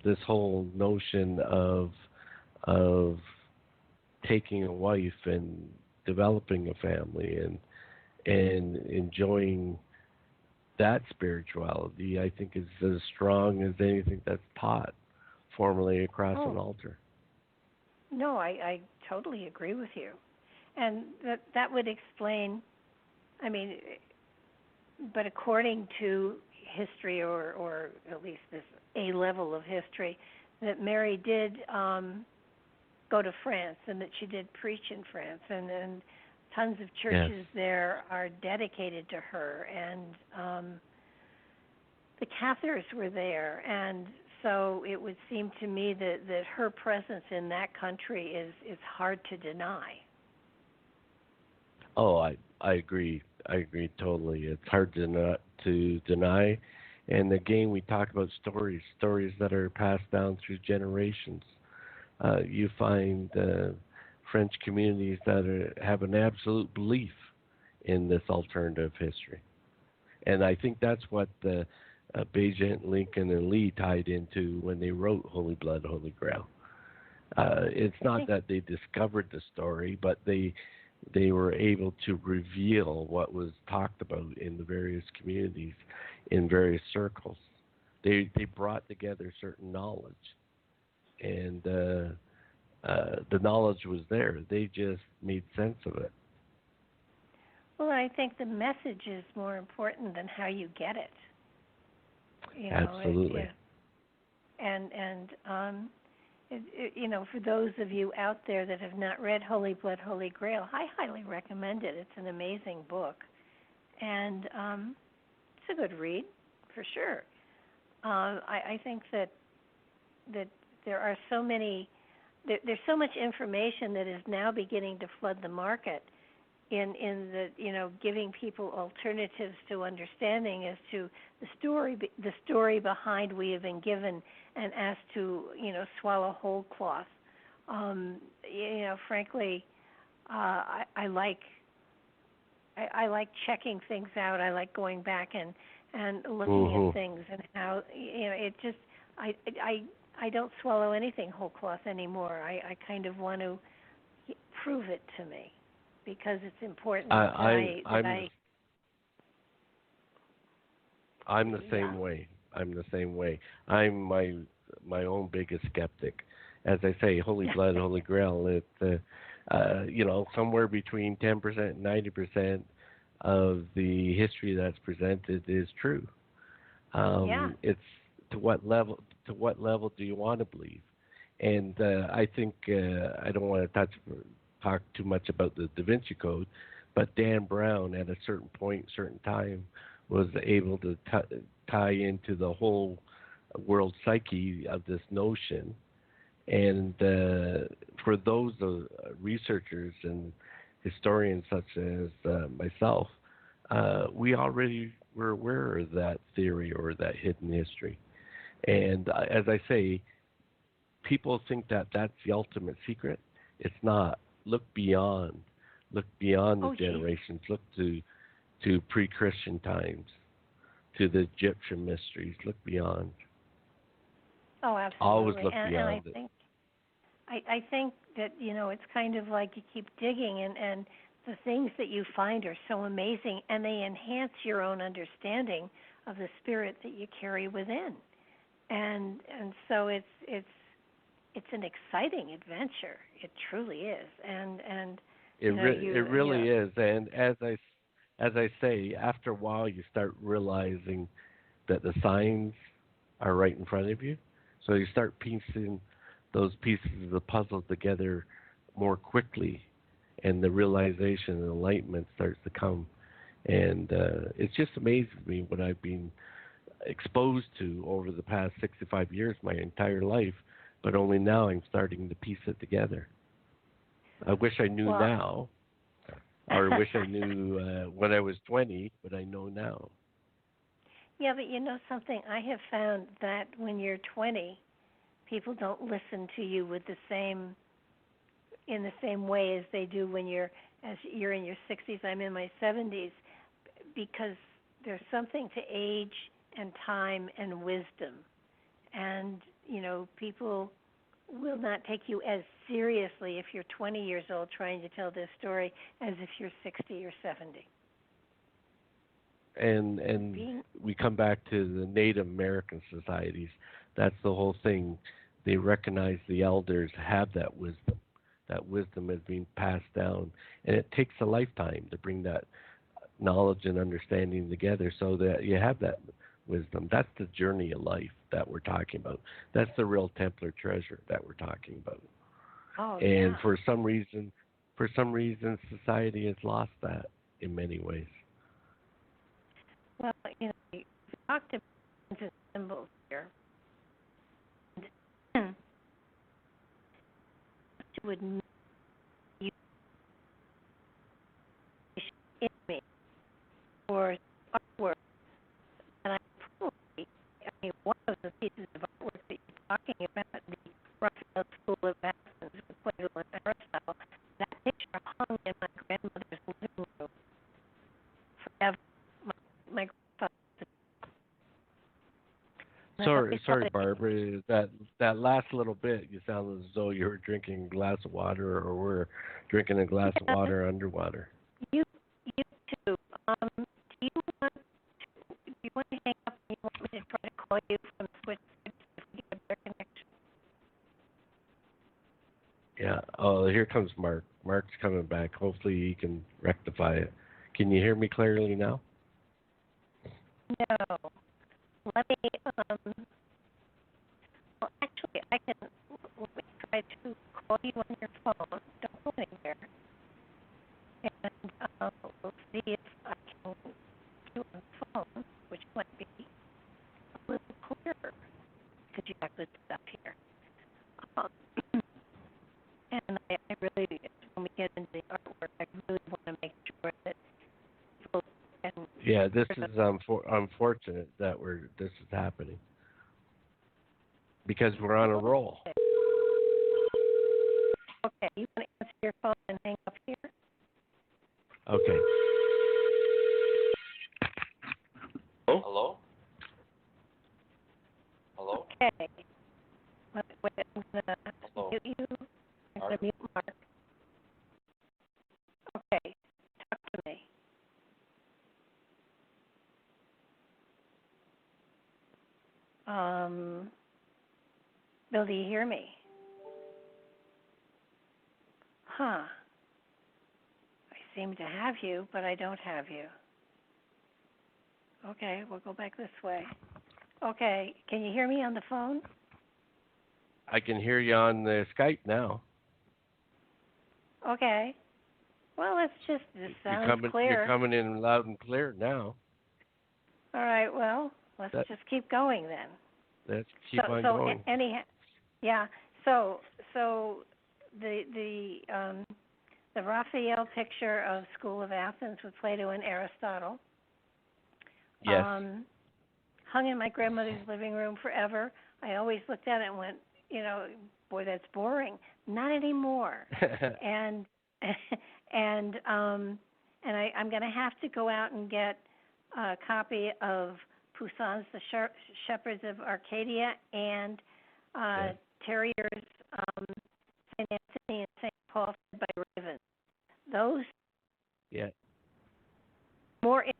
C: This whole notion of taking a wife and developing a family and enjoying that spirituality, I think, is as strong as anything that's taught formally across an altar.
B: No, I totally agree with you. And that would explain, I mean, but according to history, or at least this a level of history, that Mary did go to France, and that she did preach in France, and tons of churches there are dedicated to her, and the Cathars were there, and so it would seem to me that her presence in that country is hard to deny.
C: Oh, I agree. I agree totally. It's hard to deny. And again, we talk about stories that are passed down through generations. You find French communities that have an absolute belief in this alternative history. And I think that's what Bajent, Lincoln, and Lee tied into when they wrote Holy Blood, Holy Grail. It's not that they discovered the story, but they were able to reveal what was talked about in the various communities, in various circles. They brought together certain knowledge, and the knowledge was there. They just made sense of it.
B: Well, I think the message is more important than how you get it.
C: Absolutely.
B: For those of you out there that have not read Holy Blood, Holy Grail, I highly recommend it. It's an amazing book, and it's a good read for sure. I think that there are so many. There's so much information that is now beginning to flood the market in the giving people alternatives to understanding as to the story behind we have been given and asked to swallow whole cloth. Frankly, I like checking things out. I like going back and looking at things and how it just I don't swallow anything whole cloth anymore. I kind of want to prove it to me because it's important.
C: I'm the same way. I'm my own biggest skeptic. As I say, Holy Blood, Holy Grail, it's somewhere between 10% and 90% of the history that's presented is true. It's to what level do you want to believe? And I think I don't want to talk too much about the Da Vinci Code, but Dan Brown at a certain point, certain time, was able to tie into the whole world psyche of this notion. And for those researchers and historians such as myself, we already were aware of that theory or that hidden history. And as I say, people think that that's the ultimate secret. It's not. Look beyond the generations. Look to pre-Christian times, to the Egyptian mysteries. Look beyond.
B: Oh, absolutely.
C: Always look beyond it.
B: I think that it's kind of like you keep digging, and the things that you find are so amazing, and they enhance your own understanding of the spirit that you carry within, and so it's an exciting adventure. It truly is, and
C: it really is. And as I say, after a while, you start realizing that the signs are right in front of you. So you start piecing those pieces of the puzzle together more quickly, and the realization and enlightenment starts to come. And it just amazes me what I've been exposed to over the past 65 years, my entire life, but only now I'm starting to piece it together. I wish I knew now, or I wish I knew when I was 20, but I know now.
B: Yeah, but something, I have found that when you're 20, people don't listen to you in the same way as they do when you're in your 60s. I'm in my 70s, because there's something to age and time and wisdom. And, people will not take you as seriously if you're 20 years old trying to tell this story as if you're 60 or 70.
C: And we come back to the Native American societies. That's the whole thing. They recognize the elders have that wisdom. That wisdom is being passed down. And it takes a lifetime to bring that knowledge and understanding together so that you have that wisdom. That's the journey of life that we're talking about. That's the real Templar treasure that we're talking about. And for some reason, society has lost that in many ways.
B: Well, we talked about symbols here. Would you in me or artwork, and one of the pieces of artwork that you're talking about, the Raphael School of Athens with Plato and Aristotle, that picture hung in my grandmother's living room forever. My grandfather.
C: Sorry, Barbara. That last little bit, you sound as though you were drinking a glass of water, or were drinking a glass of water underwater.
B: You too. Do you want to hang up? And you want me to try to call you from the switch if we get a better connection?
C: Yeah. Oh, here comes Mark. Mark's coming back. Hopefully he can rectify it. Can you hear me clearly now?
B: No. Let me I can let me try to call you on your phone. Don't go anywhere. And we'll see if I can do it on the phone, which might be a little clearer because you have good stuff here. And I really, when we get into the artwork, I really want to make sure that people can.
C: Yeah, this is unfortunate that this is happening because we're on a roll.
B: Okay, you want to answer your phone and hang up here?
C: Okay. Hello? Hello?
B: Okay. Wait, I'm going to mute you. I'm going to mute Mark. Okay, talk to me. Bill, do you hear me? Huh. I seem to have you, but I don't have you. Okay, we'll go back this way. Okay, can you hear me on the phone?
C: I can hear you on the Skype now.
B: Okay. Well, this sounds clear.
C: You're coming in loud and clear now.
B: All right, well, let's just keep going then.
C: Let's keep on going.
B: So the Raphael picture of School of Athens with Plato and Aristotle.
C: Yes.
B: Hung in my grandmother's living room forever. I always looked at it and went, boy, that's boring. Not anymore. and I'm going to have to go out and get a copy of Poussin's The Shepherds of Arcadia and Terrier's St. Anthony and St. Paul fed by ravens. Those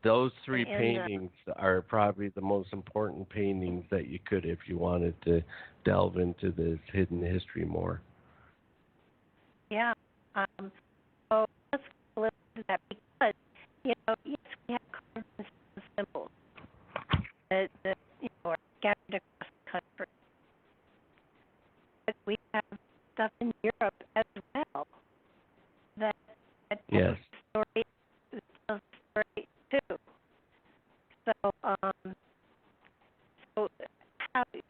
C: those three paintings are probably the most important paintings that you could, if you wanted to delve into this hidden history more.
B: Yeah. So let's listen to that because, yes, we have carved symbols that are scattered across the country. But we have stuff in Europe as well that tells the story too. So how the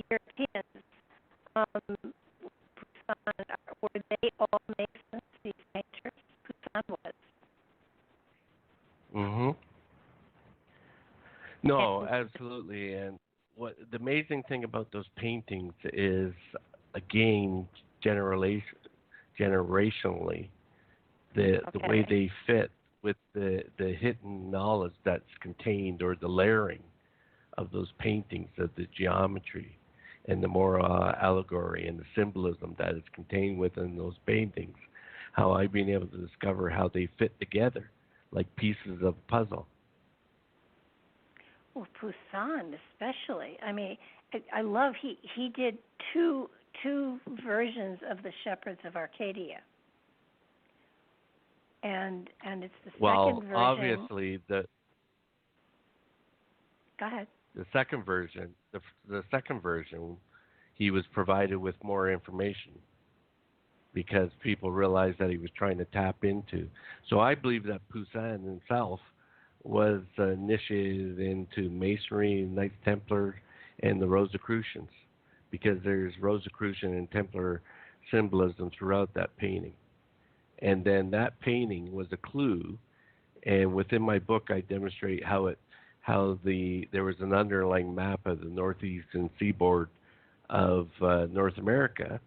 B: Europeans were they all Masons, these painters? Poussin was.
C: No, absolutely. And what the amazing thing about those paintings is, again, generationally, the way they fit with the hidden knowledge that's contained, or the layering of those paintings, of the geometry and the moral allegory and the symbolism that is contained within those paintings, how I've been able to discover how they fit together like pieces of a puzzle.
B: Well, Poussin especially. I mean, I love he did two versions of the Shepherds of Arcadia. And it's the second version.
C: Well, obviously
B: Go ahead.
C: The second version, he was provided with more information because people realized that he was trying to tap into. So I believe that Poussin himself was initiated into Masonry, Knights Templar, and the Rosicrucians, because there's Rosicrucian and Templar symbolism throughout that painting. And then that painting was a clue, and within my book I demonstrate how there was an underlying map of the northeastern seaboard of North America.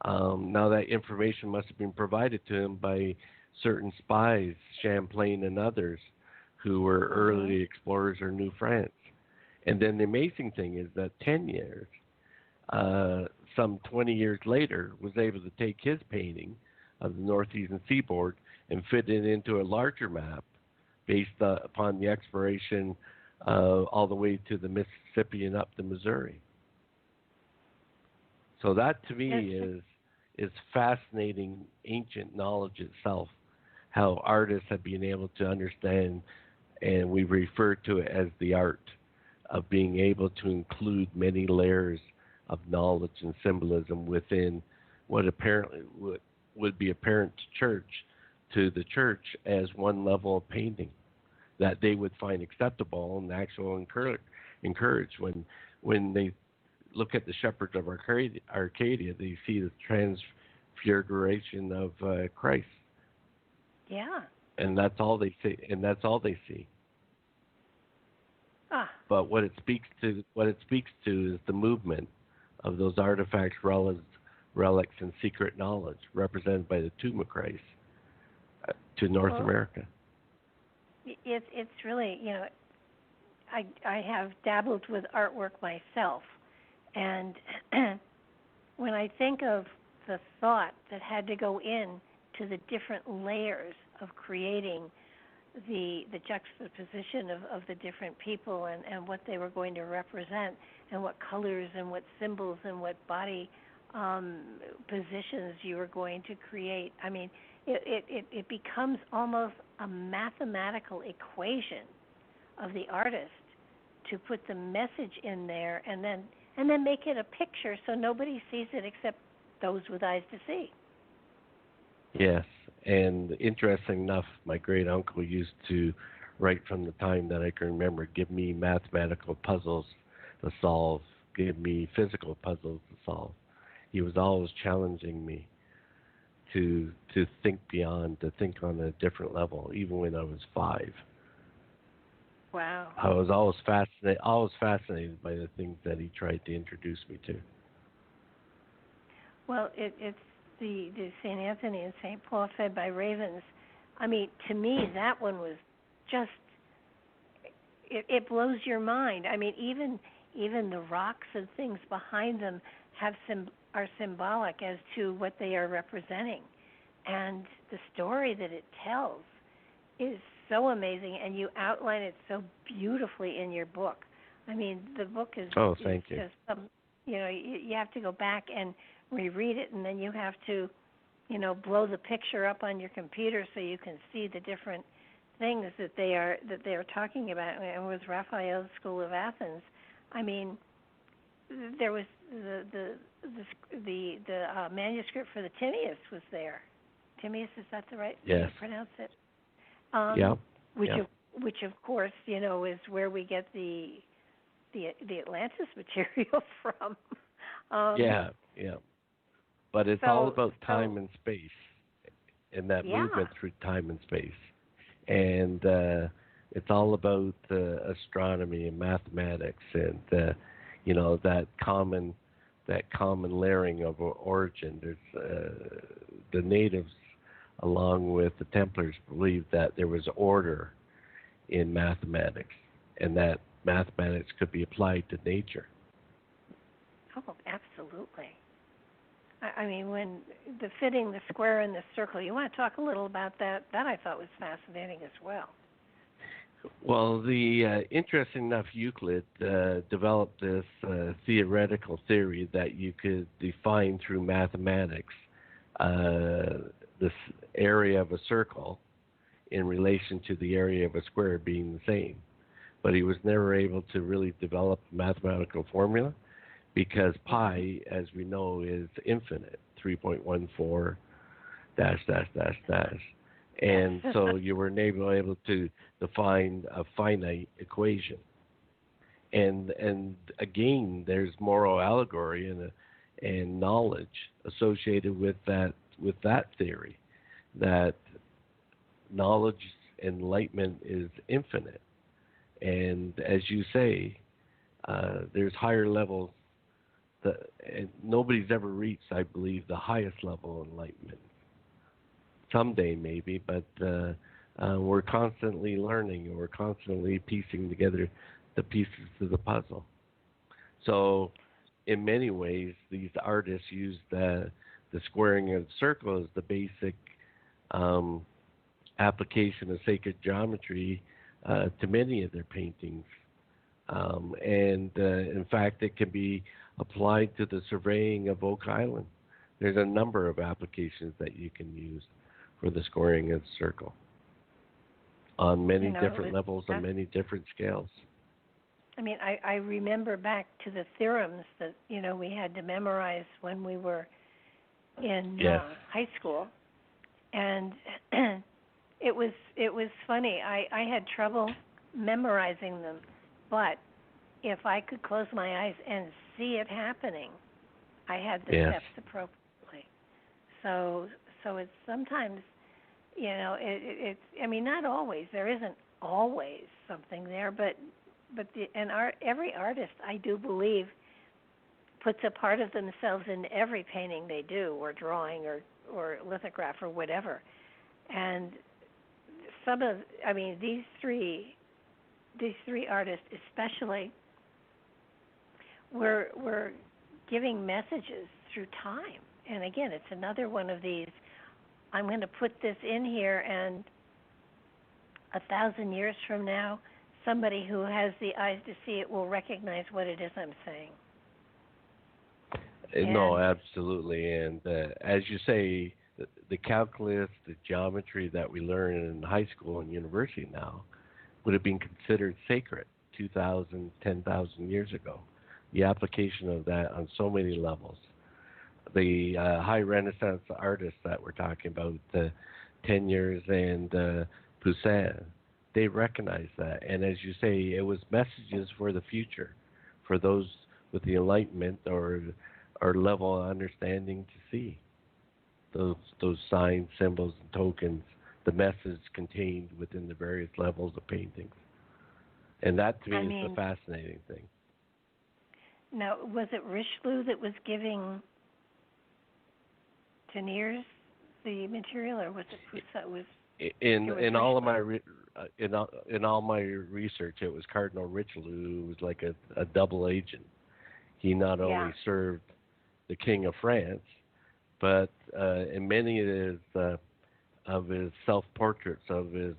C: Now that information must have been provided to him by certain spies, Champlain and others, who were early explorers or New France. And then the amazing thing is that 10 years, some 20 years later, was able to take his painting of the northeastern seaboard and fit it into a larger map based upon the exploration all the way to the Mississippi and up the Missouri. So that to me is fascinating ancient knowledge itself, how artists have been able to understand, and we refer to it as the art of being able to include many layers of knowledge and symbolism within what apparently would be apparent to the church as one level of painting that they would find acceptable and actually encourage. When they look at the Shepard of Arcadia, they see the transfiguration of Christ.
B: Yeah.
C: And that's all they see.
B: Ah.
C: But what it speaks to is the movement of those artifacts, relics, and secret knowledge represented by the tomb of Christ to North America.
B: It's really, I have dabbled with artwork myself, and when I think of the thought that had to go in to the different layers of creating the juxtaposition of the different people and what they were going to represent and what colors and what symbols and what body positions you were going to create. I mean, it becomes almost a mathematical equation of the artist to put the message in there and then make it a picture so nobody sees it except those with eyes to see.
C: Yes, and interesting enough, my great uncle used to, right from the time that I can remember, give me mathematical puzzles to solve, give me physical puzzles to solve. He was always challenging me to think beyond, to think on a different level, even when I was 5.
B: Wow.
C: I was always fascinated by the things that he tried to introduce me to.
B: Well, it's the St. Anthony and St. Paul fed by ravens. I mean, to me, that one was just, it blows your mind. I mean, even the rocks and things behind them are symbolic as to what they are representing. And the story that it tells is so amazing, and you outline it so beautifully in your book. I mean, the book is,
C: thank you.
B: Just you have to go back and reread it, and then you have to, blow the picture up on your computer so you can see the different things that they are talking about. And with Raphael's School of Athens, I mean, there was the manuscript for the Timaeus was there. Timaeus, is that the right way to pronounce it?
C: Yeah.
B: Which of course, is where we get the Atlantis material from.
C: Yeah. But it's all about time and space, and that movement through time and space, and it's all about astronomy and mathematics, and that common layering of origin. There's the natives, along with the Templars, believed that there was order in mathematics, and that mathematics could be applied to nature.
B: Oh, absolutely. I mean, when the fitting the square in the circle, you want to talk a little about that? That I thought was fascinating as well.
C: Well, the interesting enough, Euclid developed this theoretical theory that you could define through mathematics this area of a circle in relation to the area of a square being the same. But he was never able to really develop a mathematical formula because pi, as we know, is infinite, 3.14 ... And so you were able to define a finite equation. And again, there's moral allegory and knowledge associated with that theory, that knowledge, enlightenment is infinite. And as you say, there's higher levels and nobody's ever reached, I believe, the highest level of enlightenment. Someday maybe, but we're constantly learning and we're constantly piecing together the pieces of the puzzle. So in many ways, these artists use the squaring of the circle as the basic application of sacred geometry to many of their paintings. And in fact, it can be applied to the surveying of Oak Island. There's a number of applications that you can use for the squaring of the circle on many different levels, on many different scales.
B: I mean, I remember back to the theorems that, we had to memorize when we were in high school. And it was funny. I had trouble memorizing them, but if I could close my eyes and see it happening, I had the steps appropriately. So it's sometimes, it's. I mean, not always. There isn't always something there, but every artist, I do believe, puts a part of themselves in every painting they do, or drawing, or lithograph, or whatever. And these three artists especially were giving messages through time. And again, it's another one of these, I'm going to put this in here, and 1,000 years from now, somebody who has the eyes to see it will recognize what it is I'm saying.
C: No, absolutely. And as you say, the calculus, the geometry that we learn in high school and university now would have been considered sacred 2,000, 10,000 years ago. The application of that on so many levels. The high Renaissance artists that we're talking about, the Teniers and Poussin, they recognized that. And as you say, it was messages for the future, for those with the enlightenment or level of understanding to see those signs, symbols, and tokens, the message contained within the various levels of paintings. And that to me is the fascinating thing.
B: Now, was it Richelieu that was giving Teniers the material, or was it Poussin?
C: In all of my in all my research, it was Cardinal Richelieu, who was like a double agent. He not only served the King of France, but in many of his self-portraits, of his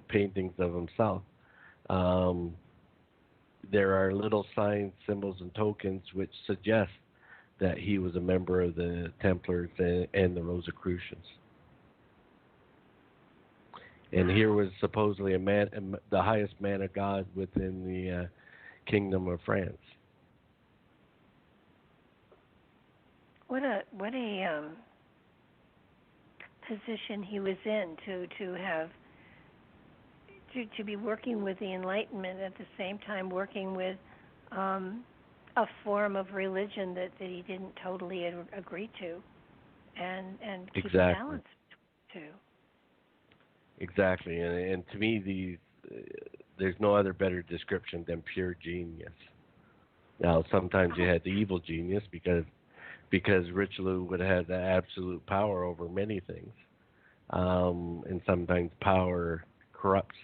C: paintings of himself, there are little signs, symbols, and tokens which suggest that he was a member of the Templars and the Rosicrucians. And here was supposedly the highest man of God within the Kingdom of France.
B: What a position he was in to be working with the Enlightenment, at the same time working with a form of religion that he didn't totally agree to, and keep a balance too.
C: Exactly, and to me, there's no other better description than pure genius. Now, sometimes you had the evil genius because Richelieu would have the absolute power over many things, and sometimes power corrupts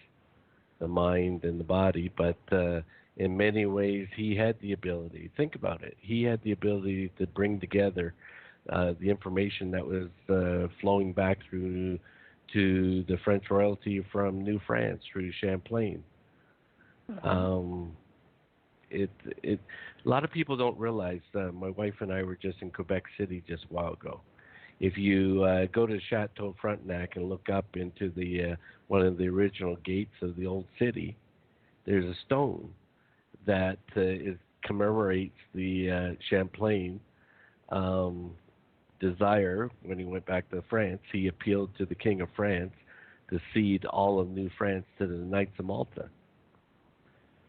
C: the mind and the body, but in many ways he had the ability. Think about it. He had the ability to bring together the information that was flowing back through to the French royalty from New France through Champlain. Mm-hmm. A lot of people don't realize. My wife and I were just in Quebec City just a while ago. If you go to Chateau Frontenac and look up into the one of the original gates of the old city, there's a stone that commemorates the Champlain desire. When he went back to France, he appealed to the King of France to cede all of New France to the Knights of Malta.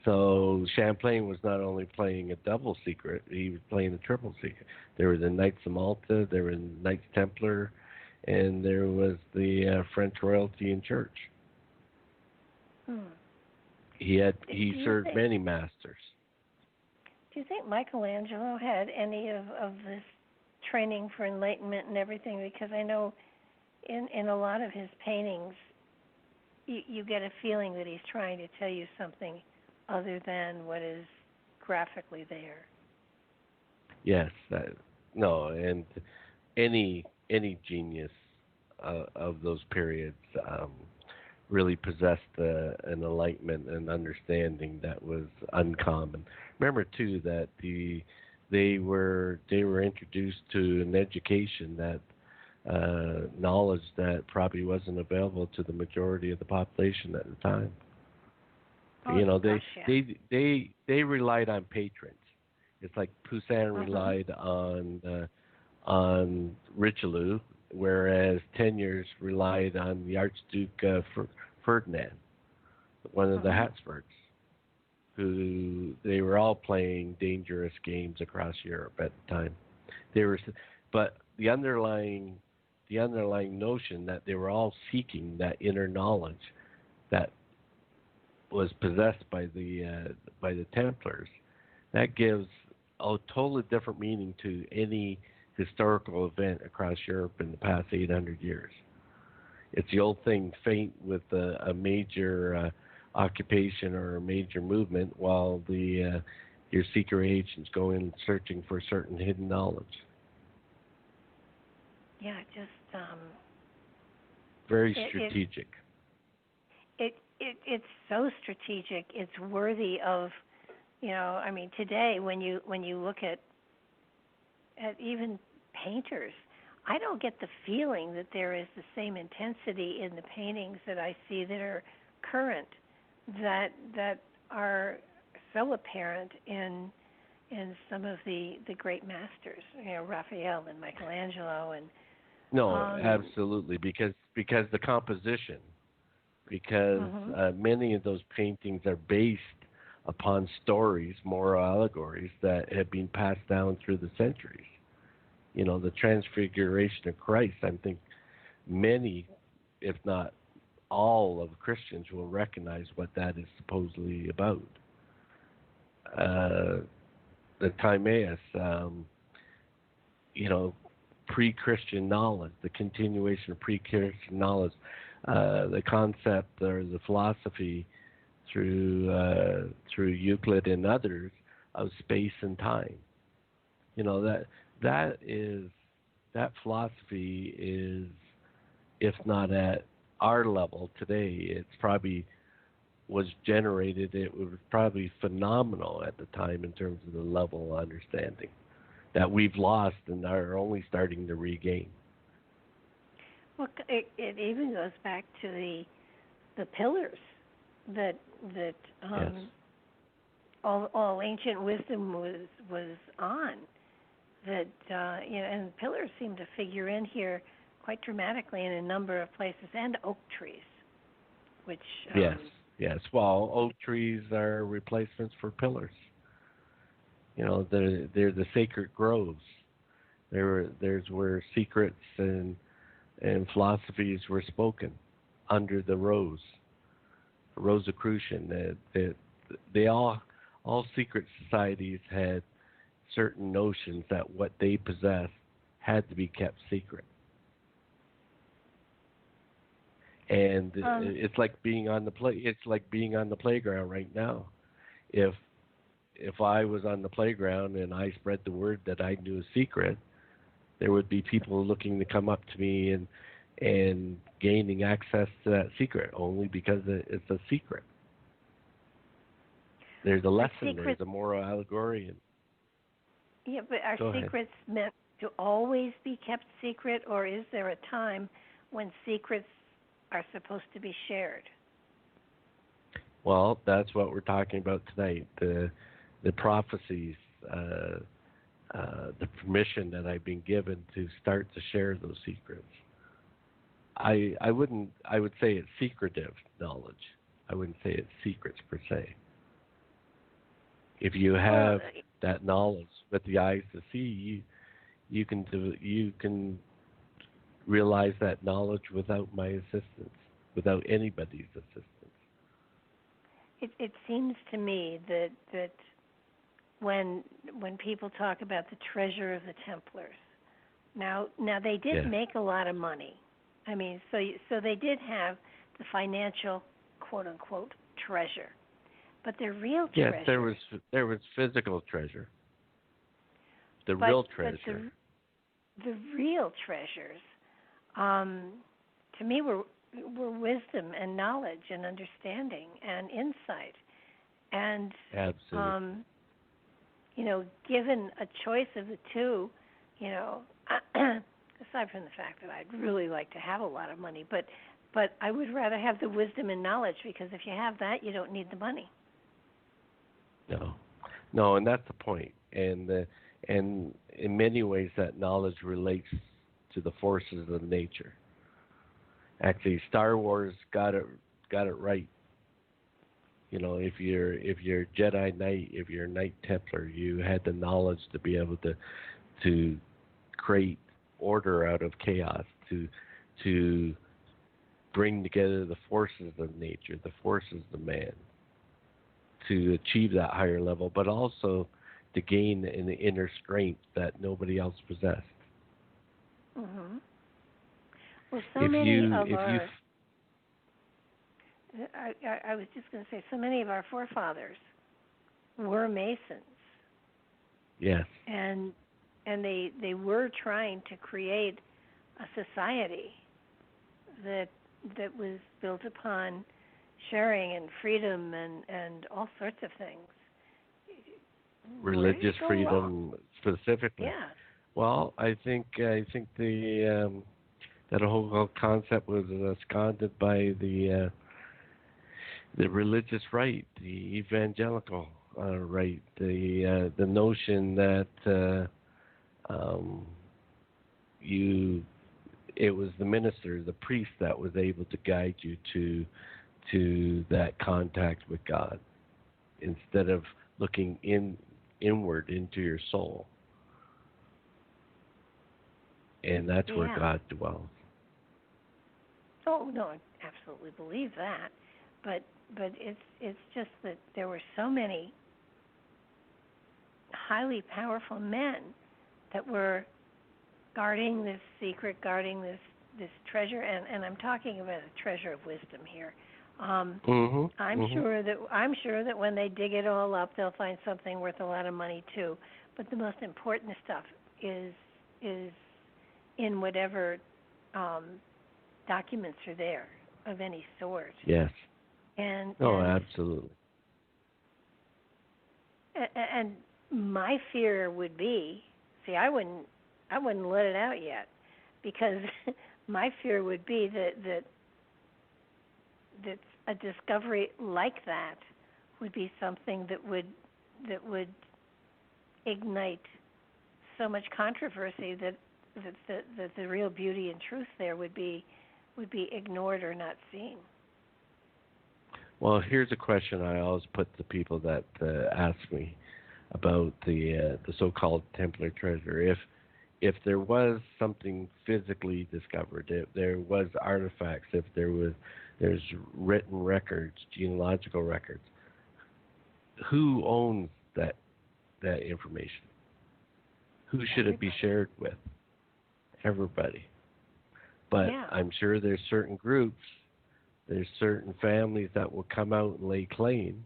C: So Champlain was not only playing a double secret, he was playing a triple secret. There were the Knights of Malta, there were Knights Templar, and there was the French royalty and church. He served many masters.
B: Do you think Michelangelo had any of this training for enlightenment and everything? Because I know in a lot of his paintings, you get a feeling that he's trying to tell you something other than what is graphically there. Yes,
C: and any genius of those periods really possessed an enlightenment and understanding that was uncommon. Remember too that they were introduced to an education that knowledge that probably wasn't available to the majority of the population at the time.
B: Oh,
C: You know,
B: gosh, yeah.
C: they relied on patrons. It's like Poussin relied on Richelieu, whereas Teniers relied on the Archduke Ferdinand, one of the Habsburgs, who they were all playing dangerous games across Europe at the time. But the underlying notion that they were all seeking that inner knowledge that was possessed by the Templars, that gives a totally different meaning to any historical event across Europe in the past 800 years. It's the old thing, faint with a major occupation or a major movement, while your secret agents go in searching for certain hidden knowledge.
B: Yeah, just
C: very strategic.
B: It's so strategic. It's worthy of, I mean, today when you look at even painters, I don't get the feeling that there is the same intensity in the paintings that I see that are current, that are so apparent in some of the great masters, Raphael and Michelangelo and.
C: No, absolutely, because the composition, because many of those paintings are based upon stories, moral allegories that have been passed down through the centuries. The Transfiguration of Christ, I think many, if not all of Christians will recognize what that is supposedly about. The Timaeus, pre-Christian knowledge, the continuation of pre-Christian knowledge, the concept or the philosophy through Euclid and others of space and time. That philosophy is, if not at our level today, it's probably was generated. It was probably phenomenal at the time in terms of the level of understanding that we've lost and are only starting to regain.
B: Well, it even goes back to the pillars that
C: yes.
B: all ancient wisdom was on. That and pillars seem to figure in here quite dramatically in a number of places, and oak trees, which
C: yes. Well, oak trees are replacements for pillars. They're the sacred groves. There's where secrets and philosophies were spoken under the Rosicrucian. They all secret societies had certain notions that what they possessed had to be kept secret. And it's like being on the playground right now. If I was on the playground and I spread the word that I knew a secret, there would be people looking to come up to me and gaining access to that secret only because it's a secret. There's a lesson, there's a moral allegory.
B: Yeah, but are secrets meant to always be kept secret, or is there a time when secrets are supposed to be shared?
C: Well, that's what we're talking about tonight. The prophecies, the permission that I've been given to start to share those secrets. I would say it's secretive knowledge. I wouldn't say it's secrets per se. If you have that knowledge with the eyes to see, you can realize that knowledge without my assistance, without anybody's assistance.
B: It seems to me that when people talk about the treasure of the Templars, now they did make a lot of money. I mean, so they did have the financial quote unquote treasure, but their real treasure.
C: Yes, there was physical treasure. Real treasure.
B: The real treasures, to me, were wisdom and knowledge and understanding and insight. And
C: absolutely.
B: Given a choice of the two, aside from the fact that I'd really like to have a lot of money, but But I would rather have the wisdom and knowledge, because if you have that, you don't need the money.
C: No, and that's the point. And in many ways, that knowledge relates to the forces of nature. Actually, Star Wars got it right. You know, if you're a Jedi Knight, if you're a Knight Templar, you had the knowledge to be able to create order out of chaos, to bring together the forces of nature, the forces of man, to achieve that higher level, but also to gain an inner strength that nobody else possessed.
B: Mm-hmm. Well, I was just going to say, so many of our forefathers were Masons.
C: Yes.
B: And they were trying to create a society that was built upon sharing and freedom and all sorts of things.
C: Religious freedom specifically.
B: Yeah.
C: Well, I think the that whole concept was seconded by the religious right, the evangelical right, the notion that it was the minister, the priest, that was able to guide you to that contact with God, instead of looking inward into your soul. And that's where God dwells.
B: Oh no, I absolutely believe that, but it's just that there were so many highly powerful men that were guarding this secret, guarding this treasure, and I'm talking about a treasure of wisdom here. I'm sure that when they dig it all up, they'll find something worth a lot of money too. But the most important stuff is in whatever documents are there of any sort.
C: Yes.
B: And
C: absolutely.
B: And my fear would be, I wouldn't let it out yet, because my fear would be that a discovery like that would be something that would ignite so much controversy that the real beauty and truth there would be ignored or not seen.
C: Well, here's a question I always put to people that ask me about the so-called Templar treasure. If there was something physically discovered, if there was artifacts, if there's written records, genealogical records, who owns that information? Who should it be shared with? Everybody. But I'm sure there's certain groups, there's certain families that will come out and lay claim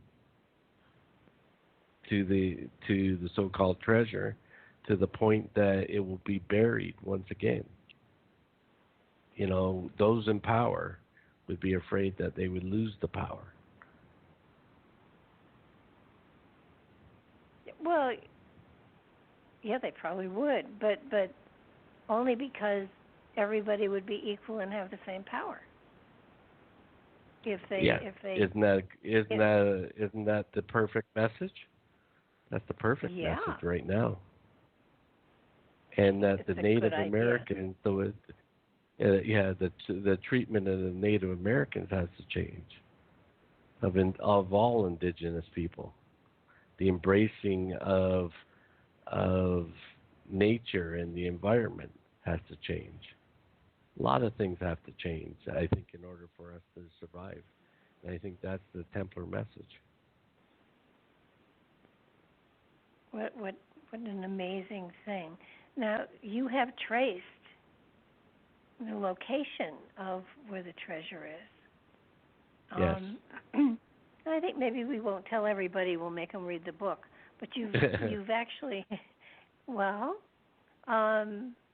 C: to the so-called treasure, to the point that it will be buried once again. You know, those in power would be afraid that they would lose the power.
B: Well, yeah, they probably would, but only because everybody would be equal and have the same power. Isn't that the perfect message?
C: That's the perfect message right now. And that the Native Americans, the treatment of the Native Americans has to change. Of all indigenous people, the embracing of nature and the environment has to change. A lot of things have to change, I think, in order for us to survive. And I think that's the Templar message.
B: What an amazing thing. Now, you have traced the location of where the treasure is.
C: Yes.
B: I think maybe we won't tell everybody. We'll make them read the book. But you've actually,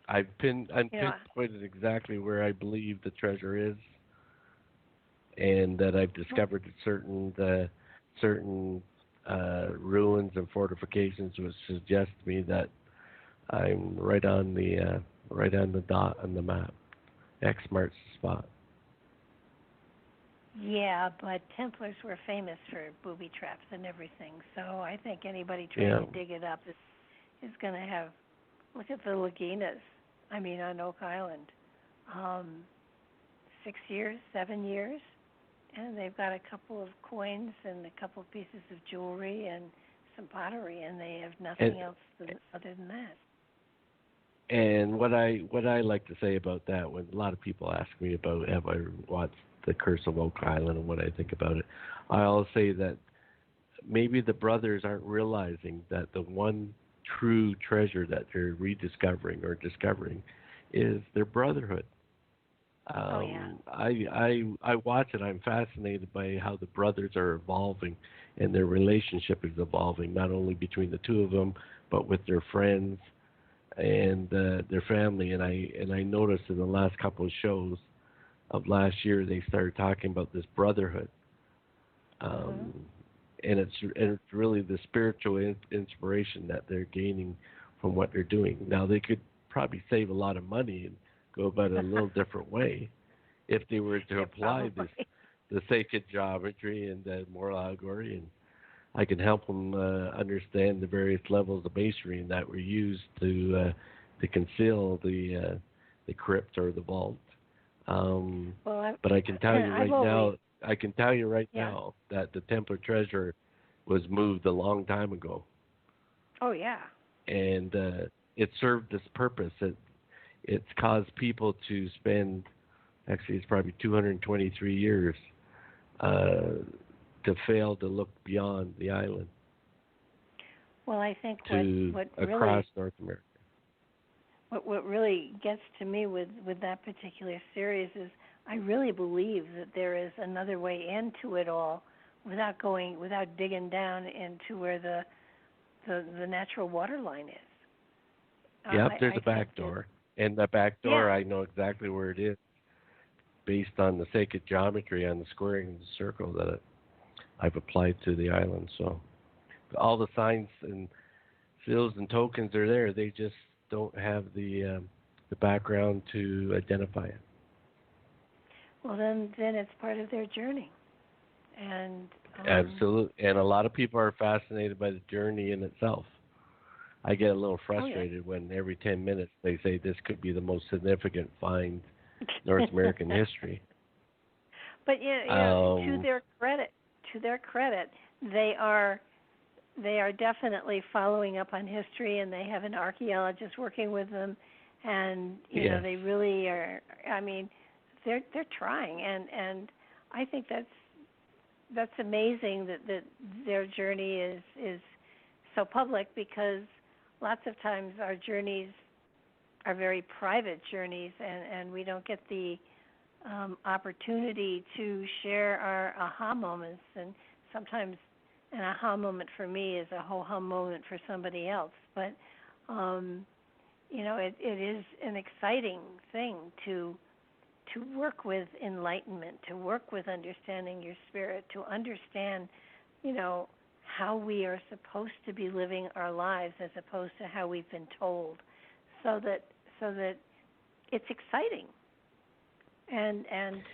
C: I've pinpointed exactly where I believe the treasure is, and that I've discovered certain ruins and fortifications, which suggest to me that I'm right on the dot on the map. X marks the spot.
B: Yeah, but Templars were famous for booby traps and everything. So I think anybody trying to dig it up is going to have. Look at the Laginas. I mean, on Oak Island, 6 years, 7 years, and they've got a couple of coins and a couple of pieces of jewelry and some pottery, and they have nothing else other than that.
C: And what I like to say about that, when a lot of people ask me about have I watched The Curse of Oak Island and what I think about it, I'll say that maybe the brothers aren't realizing that the one true treasure that they're rediscovering or discovering is their brotherhood. I watch it. I'm fascinated by how the brothers are evolving and their relationship is evolving, not only between the two of them, but with their friends and their family. And I noticed in the last couple of shows of last year, they started talking about this brotherhood. And it's really the spiritual inspiration that they're gaining from what they're doing. Now, they could probably save a lot of money and go about it a little different way if they were to apply the sacred geometry and the moral allegory. And I can help them understand the various levels of masonry that were used to conceal the crypt or the vault. But I can tell you right now that the Templar treasure was moved a long time ago.
B: Oh yeah.
C: And it served its purpose. It's caused people to spend, actually it's probably 223 years, to fail to look beyond the island.
B: Well, I think what
C: across North America.
B: What really gets to me with that particular series is I really believe that there is another way into it all without digging down into where the natural water line is.
C: Yep, there's a back door. And the back door, I know exactly where it is, based on the sacred geometry on the squaring and the circle that I've applied to the island. So all the signs and seals and tokens are there. They just don't have the background to identify it.
B: Well, then it's part of their journey. And
C: absolutely. And a lot of people are fascinated by the journey in itself. I get a little frustrated when every 10 minutes they say this could be the most significant find North American history.
B: But to their credit, they are definitely following up on history, and they have an archaeologist working with them, and you know they really are. I mean, they're trying, and I think that's amazing that their journey is so public, because lots of times our journeys are very private journeys, and we don't get the opportunity to share our aha moments. And sometimes an aha moment for me is a ho-hum moment for somebody else. But, it is an exciting thing to work with enlightenment, to work with understanding your spirit, to understand, how we are supposed to be living our lives as opposed to how we've been told, so that it's exciting. And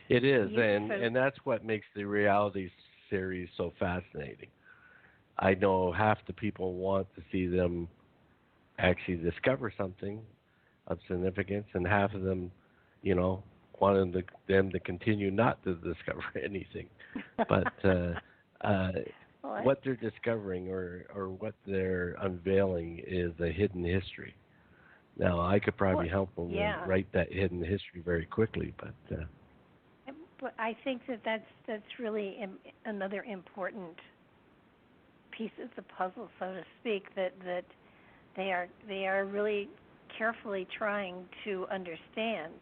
C: it is, and that's what makes the reality series so fascinating. I know half the people want to see them actually discover something of significance, and half of them, wanted them to continue not to discover anything. But what they're discovering or what they're unveiling is a hidden history. Now, I could probably help them write that hidden history very quickly, but
B: I think that's really another important piece of the puzzle, so to speak, that they are really carefully trying to understand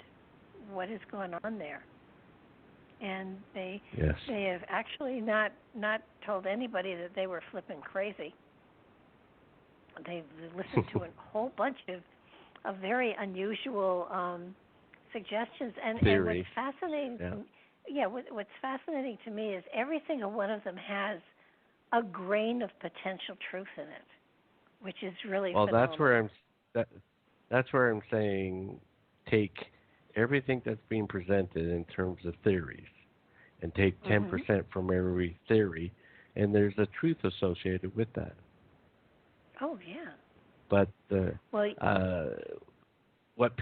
B: what is going on there. And they have actually not told anybody that they were flipping crazy. They've listened to a whole bunch of very unusual suggestions. And what's fascinating, what's fascinating to me is every single one of them has a grain of potential truth in it, which is really phenomenal.
C: That's where I'm saying take everything that's being presented in terms of theories and take 10% from every theory, and there's a truth associated with that.
B: Oh, yeah.
C: But what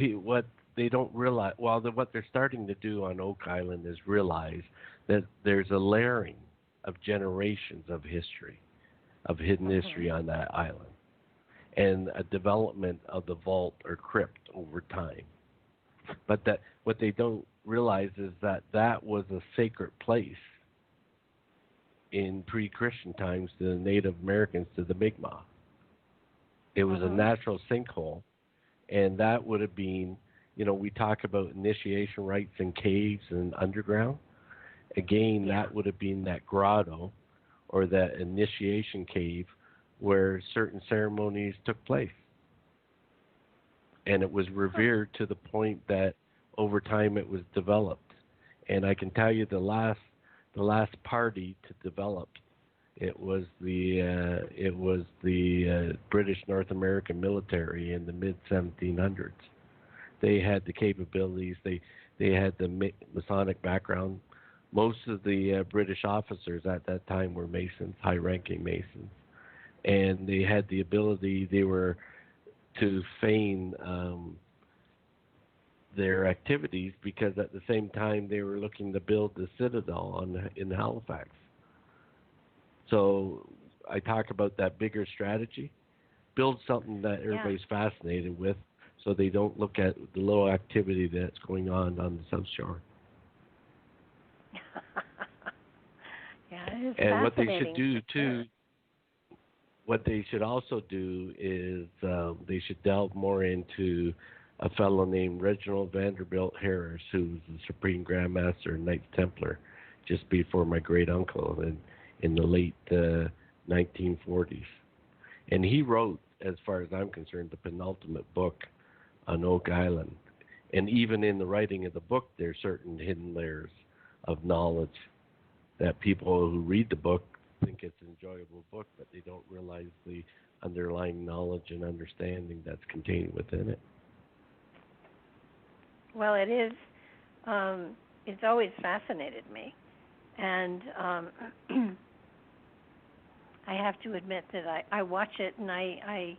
C: they don't realize, what they're starting to do on Oak Island is realize that there's a layering of generations of history, of hidden history on that island, and a development of the vault or crypt over time. But that what they don't realize is that that was a sacred place in pre-Christian times to the Native Americans, to the Mi'kmaq. It was a natural sinkhole, and that would have been, we talk about initiation rites in caves and underground. Again, that would have been that grotto or that initiation cave where certain ceremonies took place. And it was revered to the point that over time it was developed. And I can tell you the last party to develop, it was the British North American military in the mid 1700s. They had the capabilities. They had the Masonic background. Most of the British officers at that time were Masons, high-ranking Masons, and they had the ability. They were to feign their activities because at the same time they were looking to build the citadel in Halifax. So I talk about that bigger strategy. Build something that everybody's fascinated with so they don't look at the low activity that's going on the South Shore.
B: It is
C: and what they should do too, what they should also do is they should delve more into a fellow named Reginald Vanderbilt Harris, who was the Supreme Grand Master and Knights Templar just before my great uncle in the late 1940s. And he wrote, as far as I'm concerned, the penultimate book on Oak Island. And even in the writing of the book, there are certain hidden layers of knowledge that people who read the book think it's an enjoyable book, but they don't realize the underlying knowledge and understanding that's contained within it.
B: Well, it is. It's always fascinated me. And I have to admit that I watch it and I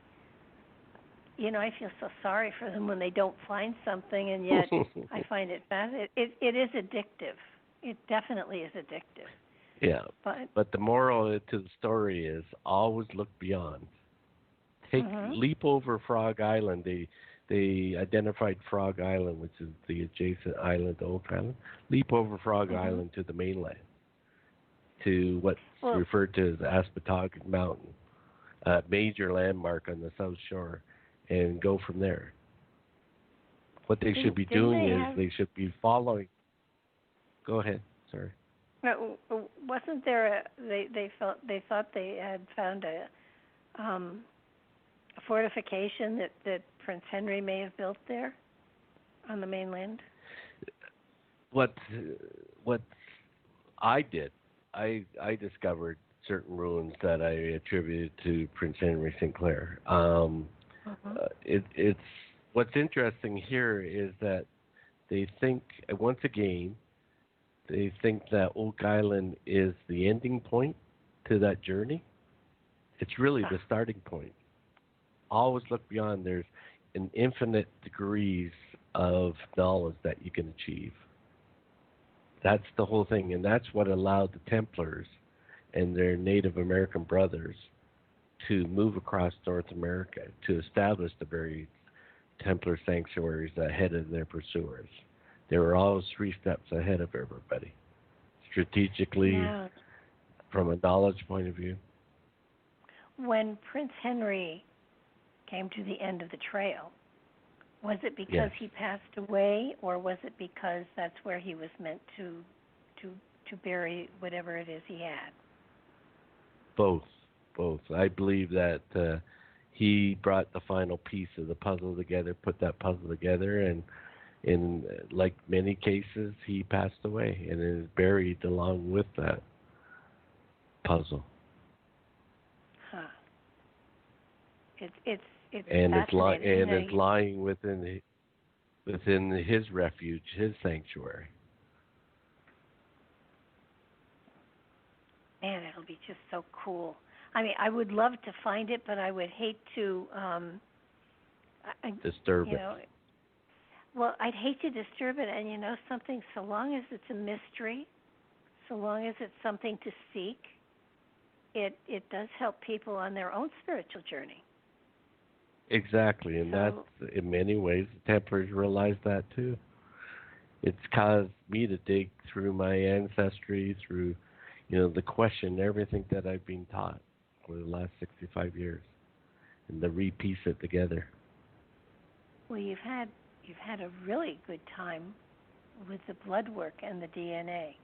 B: feel so sorry for them when they don't find something, and yet I find it fascinating. It is addictive. It definitely is addictive.
C: Yeah, but the moral to the story is always look beyond. Leap over Frog Island. They identified Frog Island, which is the adjacent island to Oak Island. Leap over Frog Island to the mainland, to what's referred to as the Aspetucket Mountain, a major landmark on the South Shore, and go from there. What they should be doing is they should be following. Go ahead. Sorry.
B: Wasn't there they thought they had found a fortification that Prince Henry may have built there on the mainland?
C: What I did, I discovered certain ruins that I attributed to Prince Henry Sinclair. It's what's interesting here is that they think, once again, they think that Oak Island is the ending point to that journey. It's really the starting point. Always look beyond. There's an infinite degrees of knowledge that you can achieve. That's the whole thing, and that's what allowed the Templars and their Native American brothers to move across North America to establish the various Templar sanctuaries ahead of their pursuers. They were always 3 steps ahead of everybody, strategically, from a knowledge point of view. When
B: Prince Henry came to the end of the trail, was it because he passed away, or was it because that's where he was meant to bury whatever it is he had?
C: Both. I believe that he brought the final piece of the puzzle together, put that puzzle together, and in like many cases, he passed away and is buried along with that puzzle.
B: It's
C: lying within his refuge, his sanctuary.
B: it'll be just so cool. I mean, I would love to find it, but I would hate to
C: disturb
B: it. Well, I'd hate to disturb it, and something. So long as it's a mystery, so long as it's something to seek, it does help people on their own spiritual journey.
C: Exactly, and that's, in many ways, the Templars realized that too. It's caused me to dig through my ancestry, through, the question, everything that I've been taught for the last 65 years, and to repiece it together.
B: Well, you've had a really good time with the blood work and the DNA.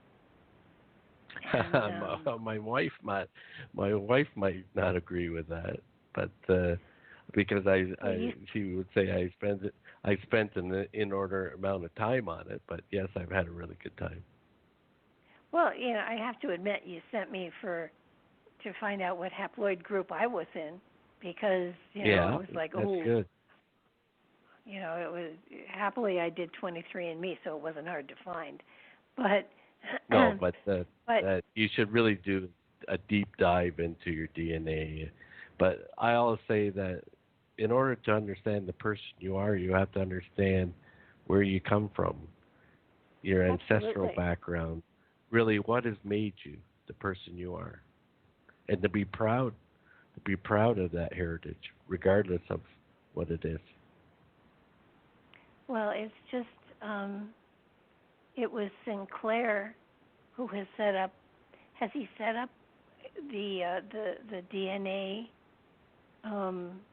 B: And,
C: my wife might not agree with that, but because she would say I spent an inordinate amount of time on it, but yes, I've had a really good time.
B: Well, I have to admit, you sent me to find out what haploid group I was in, because it was like,
C: that's good.
B: It was happily I did 23andMe, so it wasn't hard to find, but.
C: No, but you should really do a deep dive into your DNA. But I always say that in order to understand the person you are, you have to understand where you come from, your ancestral background, really what has made you the person you are, and to be proud of that heritage, regardless of what it is.
B: Well, it's just. It was Sinclair who has set up the DNA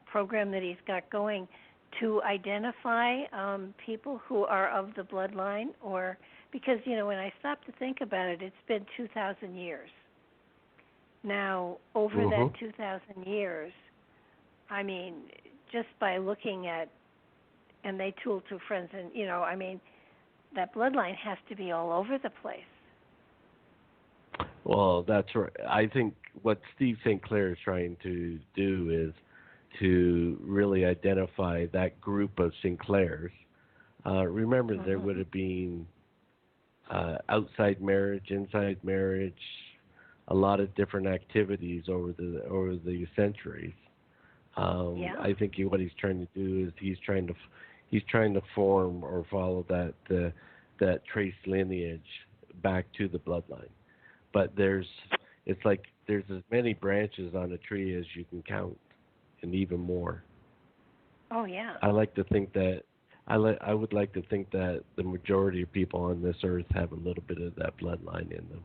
B: program that he's got going to identify people who are of the bloodline, or because when I stop to think about it, it's been 2,000 years. Now, over that 2,000 years, I mean, just by looking at, and they tool to friends, and that bloodline has to be all over the place.
C: Well, that's right. I think what Steve Sinclair is trying to do is to really identify that group of Sinclairs. Remember, there would have been outside marriage, inside marriage, a lot of different activities over the centuries. I think what he's trying to do is he's trying to form or follow that trace lineage back to the bloodline. But there's as many branches on a tree as you can count, and even more.
B: Oh yeah.
C: I would like to think that the majority of people on this earth have a little bit of that bloodline in them.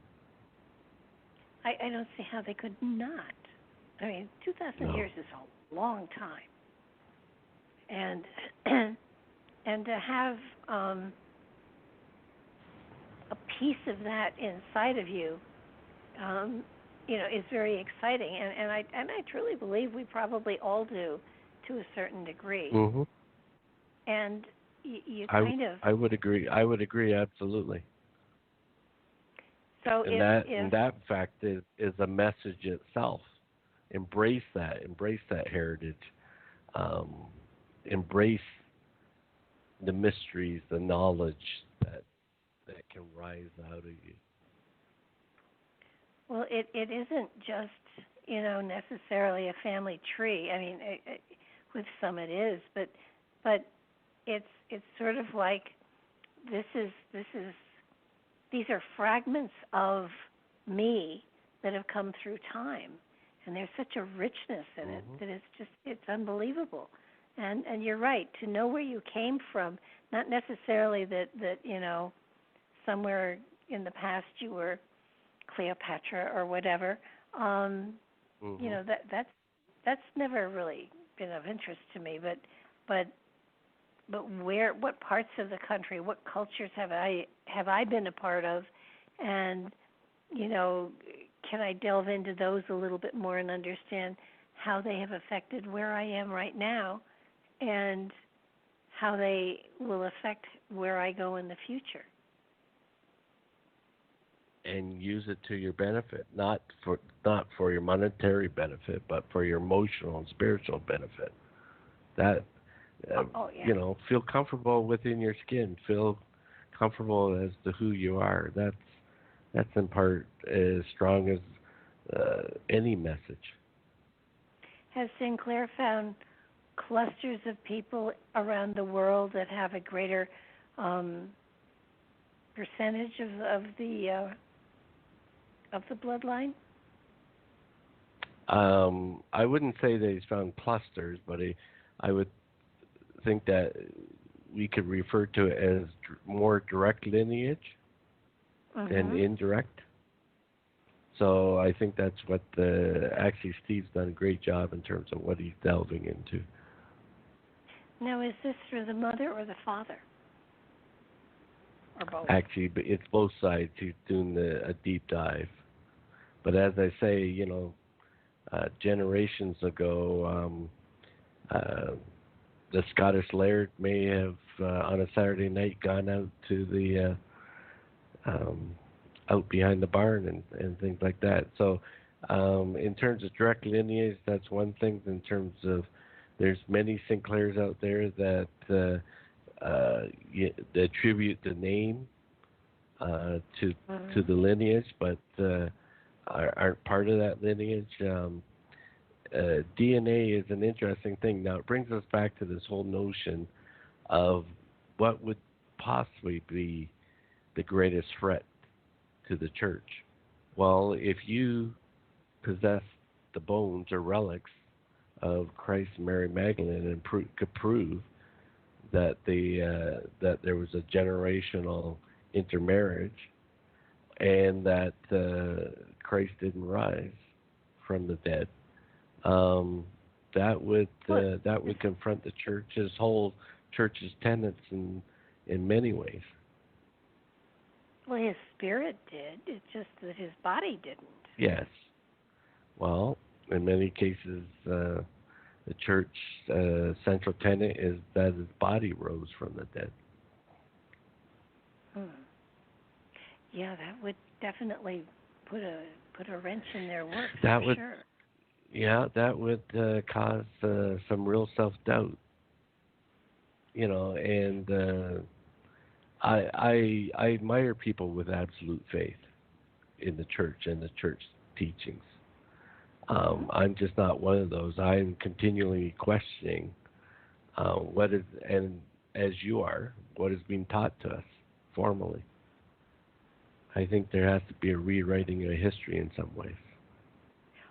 B: I don't see how they could not. I mean, 2,000 years is a long time, and to have a piece of that inside of you, is very exciting, and I truly believe we probably all do, to a certain degree.
C: Mm-hmm.
B: And you
C: I would agree. I would agree absolutely.
B: So
C: and that fact is a message itself. Embrace that heritage. Embrace the mysteries, the knowledge that can rise out of you.
B: Well, it isn't just necessarily a family tree. I mean, with some it is, but it's sort of like these are fragments of me that have come through time, and there's such a richness in it that it's unbelievable. And you're right, to know where you came from, not necessarily that somewhere in the past you were Cleopatra or whatever. That's never really been of interest to me. But what parts of the country, what cultures have I been a part of, and can I delve into those a little bit more and understand how they have affected where I am right now, and how they will affect where I go in the future.
C: And use it to your benefit, not for your monetary benefit, but for your emotional and spiritual benefit. That feel comfortable within your skin. Feel comfortable as to who you are. That's in part as strong as any message.
B: Has Sinclair found clusters of people around the world that have a greater percentage of the bloodline?
C: I wouldn't say that he's found clusters, but I would think that we could refer to it as more direct lineage than indirect. So I think that's what actually Steve's done a great job in terms of what he's delving into.
B: Now, is this through the mother or the father? Or both?
C: Actually, it's both sides. He's doing a deep dive. But as I say, generations ago, the Scottish laird may have, on a Saturday night, gone out to the out behind the barn and things like that. So in terms of direct lineage, that's one thing. In terms of, there's many Sinclairs out there that attribute the name to the lineage, but aren't part of that lineage. DNA is an interesting thing. Now, it brings us back to this whole notion of what would possibly be the greatest threat to the church. Well, if you possess the bones or relics of Christ and Mary Magdalene and could prove that that there was a generational intermarriage and that Christ didn't rise from the dead, that would confront the church's tenets in many ways.
B: Well, his spirit did. It's just that his body didn't.
C: Yes. Well, in many cases, the church central tenet is that his body rose from the dead.
B: Yeah, that would definitely put a wrench in their works. Sure.
C: Yeah, that would cause some real self-doubt. And I admire people with absolute faith in the church and the church teachings. I'm just not one of those. I'm continually questioning what is, and as you are, what is being taught to us formally. I think there has to be a rewriting of history in some ways.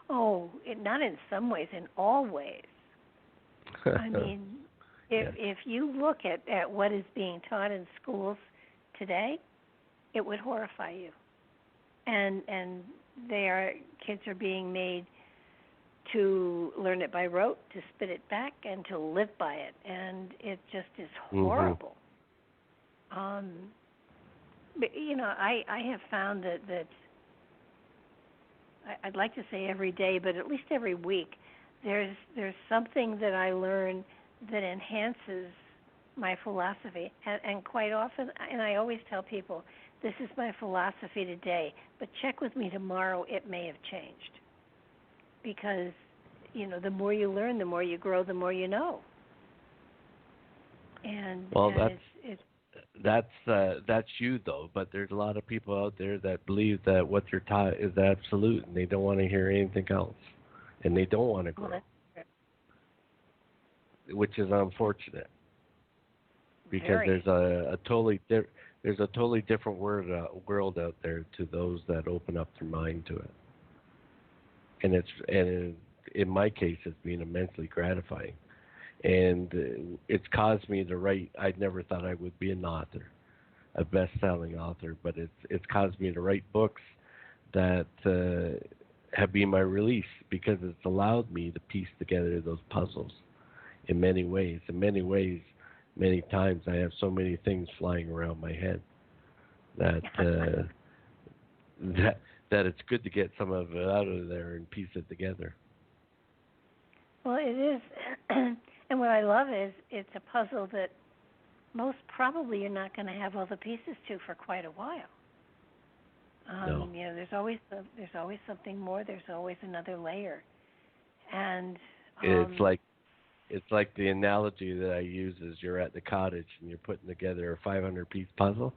B: Oh, not in some ways, in all ways. I mean, if you look at what is being taught in schools today, it would horrify you. And kids are being made to learn it by rote, to spit it back, and to live by it, and it just is horrible. But I have found that I'd like to say every day, but at least every week, there's something that I learn that enhances my philosophy, and quite often, and I always tell people, this is my philosophy today, but check with me tomorrow, it may have changed. Because, the more you learn, the more you grow, the more you know. And that's you though, but there's a lot of people out there that believe that what you're taught is absolute, and they don't want to hear anything else, and they don't want to grow. Well, which is unfortunate, because there's a totally different world out there to those that open up their mind to it, and in my case, it's been immensely gratifying, and it's caused me to write. I never thought I would be an author, a best-selling author, but it's caused me to write books that have been my release, because it's allowed me to piece together those puzzles. In many ways, many times I have so many things flying around my head that that it's good to get some of it out of there and piece it together. Well, it is, and what I love is it's a puzzle that most probably you're not going to have all the pieces to for quite a while.
C: No.
B: There's always something more. There's always another layer, and
C: It's like the analogy that I use is you're at the cottage and you're putting together a 500-piece puzzle,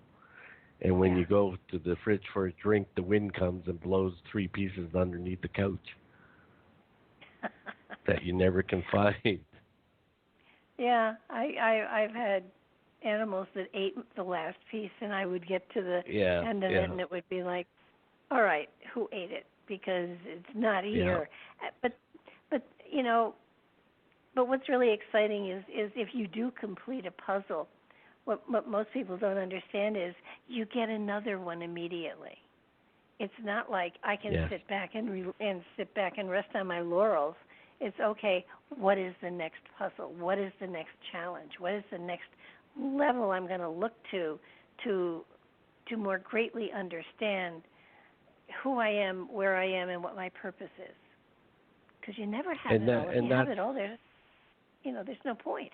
C: And when you go to the fridge for a drink, the wind comes and blows 3 pieces underneath the couch that you never can find.
B: Yeah, I've had animals that ate the last piece, and I would get to the end of it, and it would be like, all right, who ate it? Because it's not here. But you know, but what's really exciting is if you do complete a puzzle, what most people don't understand is you get another one immediately. It's not like I can sit back and rest on my laurels. It's okay. What is the next puzzle? What is the next challenge? What is the next level I'm going to look to more greatly understand who I am, where I am, and what my purpose is? Because you never have it all. If you have it all, there's no point.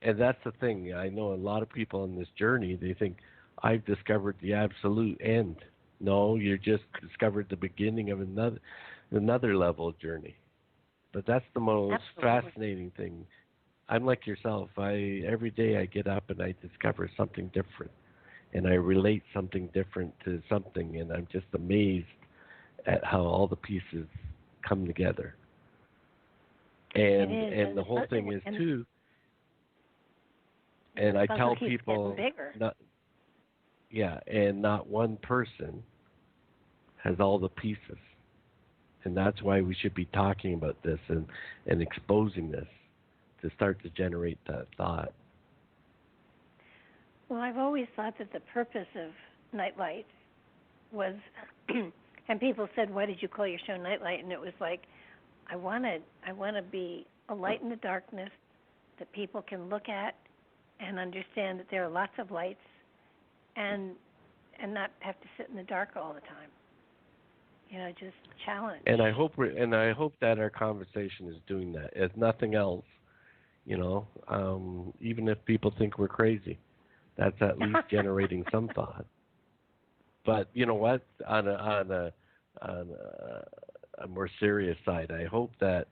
C: And that's the thing. I know a lot of people on this journey, they think, I've discovered the absolute end. No, you just discovered the beginning of another level journey. But that's the most fascinating thing. I'm like yourself. Every day I get up and I discover something different. And I relate something different to something. And I'm just amazed at how all the pieces come together. And the whole thing is, too, and I tell people, not one person has all the pieces. And that's why we should be talking about this and exposing this to start to generate that thought.
B: Well, I've always thought that the purpose of Nightlight was, and people said, why did you call your show Nightlight? And it was like, I want to be a light in the darkness that people can look at and understand that there are lots of lights and not have to sit in the dark all the time. Just challenge.
C: And I hope that our conversation is doing that. If nothing else, even if people think we're crazy, that's at least generating some thought. But you know what? On a more serious side, I hope that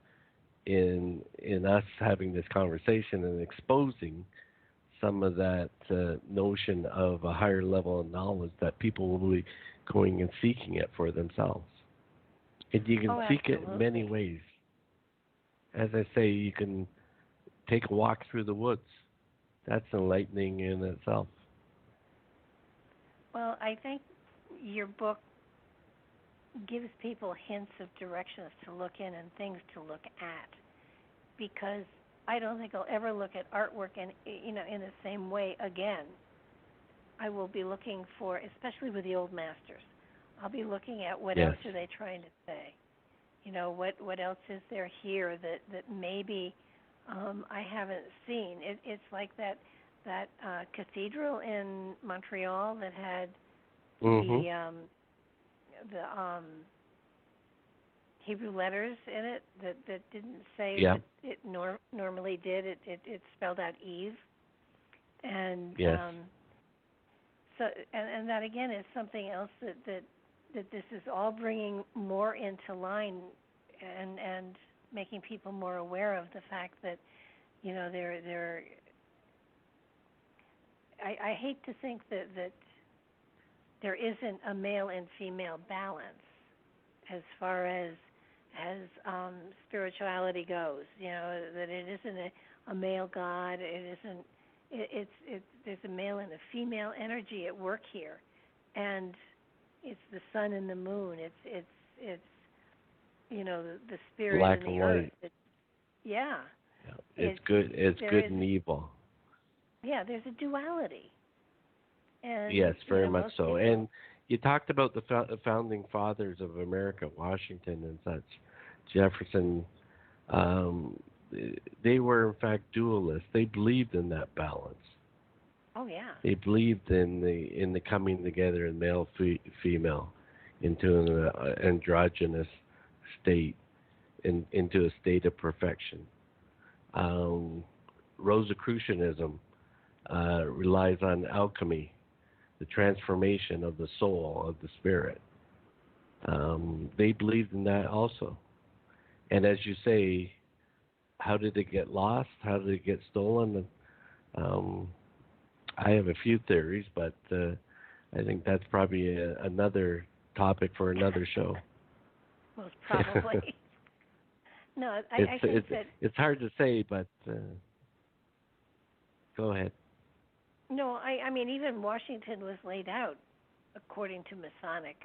C: in us having this conversation and exposing some of that notion of a higher level of knowledge, that people will be going and seeking it for themselves. And you can seek it in many ways. As I say, you can take a walk through the woods. That's enlightening in itself.
B: Well, I think your book gives people hints of directions to look in and things to look at, because I don't think I'll ever look at artwork in the same way again. I will be looking for, especially with the old masters, I'll be looking at what else are they trying to say. What else is there here that maybe I haven't seen. It's like that cathedral in Montreal that had the Hebrew letters in it that didn't say what it normally did. It spelled out Eve, and so and that again is something else that this is all bringing more into line and making people more aware of the fact that they're I hate to think that there isn't a male and female balance as far as spirituality goes. That it isn't a male god. It isn't. It's there's a male and a female energy at work here, and it's the sun and the moon. It's the spirit
C: black
B: and the
C: and
B: earth.
C: white.
B: It's
C: good. It's good and evil.
B: Yeah, there's a duality. And,
C: yes, very much so.
B: People,
C: and you talked about the founding fathers of America, Washington and such, Jefferson. They were in fact dualists. They believed in that balance.
B: Oh yeah.
C: They believed in the coming together in male female into an androgynous state, into a state of perfection. Rosicrucianism relies on alchemy, the transformation of the soul, of the spirit. They believed in that also. And as you say, how did it get lost? How did it get stolen? I have a few theories, but I think that's probably another topic for another show.
B: Most probably. No, I think that
C: it's hard to say, but go ahead.
B: No, I mean, even Washington was laid out according to Masonic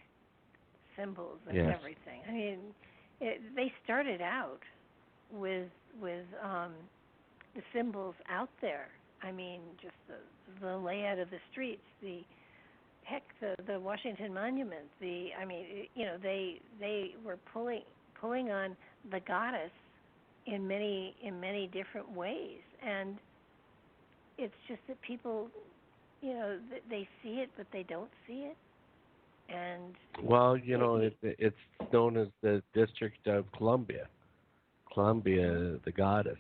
B: symbols and
C: Yes.
B: everything. I mean, they started out with the symbols out there. I mean, just the layout of the streets, the Washington Monument. They were pulling on the goddess in many different ways, and it's just that people, they see it, but they don't see it. And
C: well, it's known as the District of Columbia, the goddess.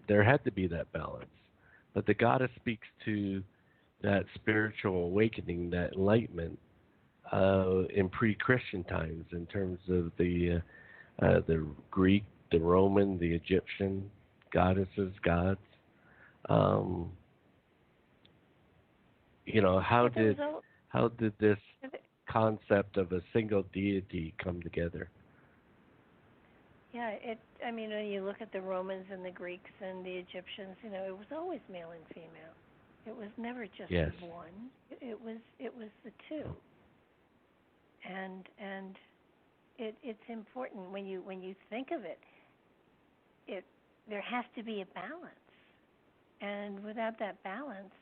C: There had to be that balance, but the goddess speaks to that spiritual awakening, that enlightenment in pre-Christian times, in terms of the Greek, the Roman, the Egyptian goddesses, gods. How did this concept of a single deity come together?
B: Yeah, when you look at the Romans and the Greeks and the Egyptians, it was always male and female. It was never just one. It was the two. And it's important when you think of it. There has to be a balance. And without that balance,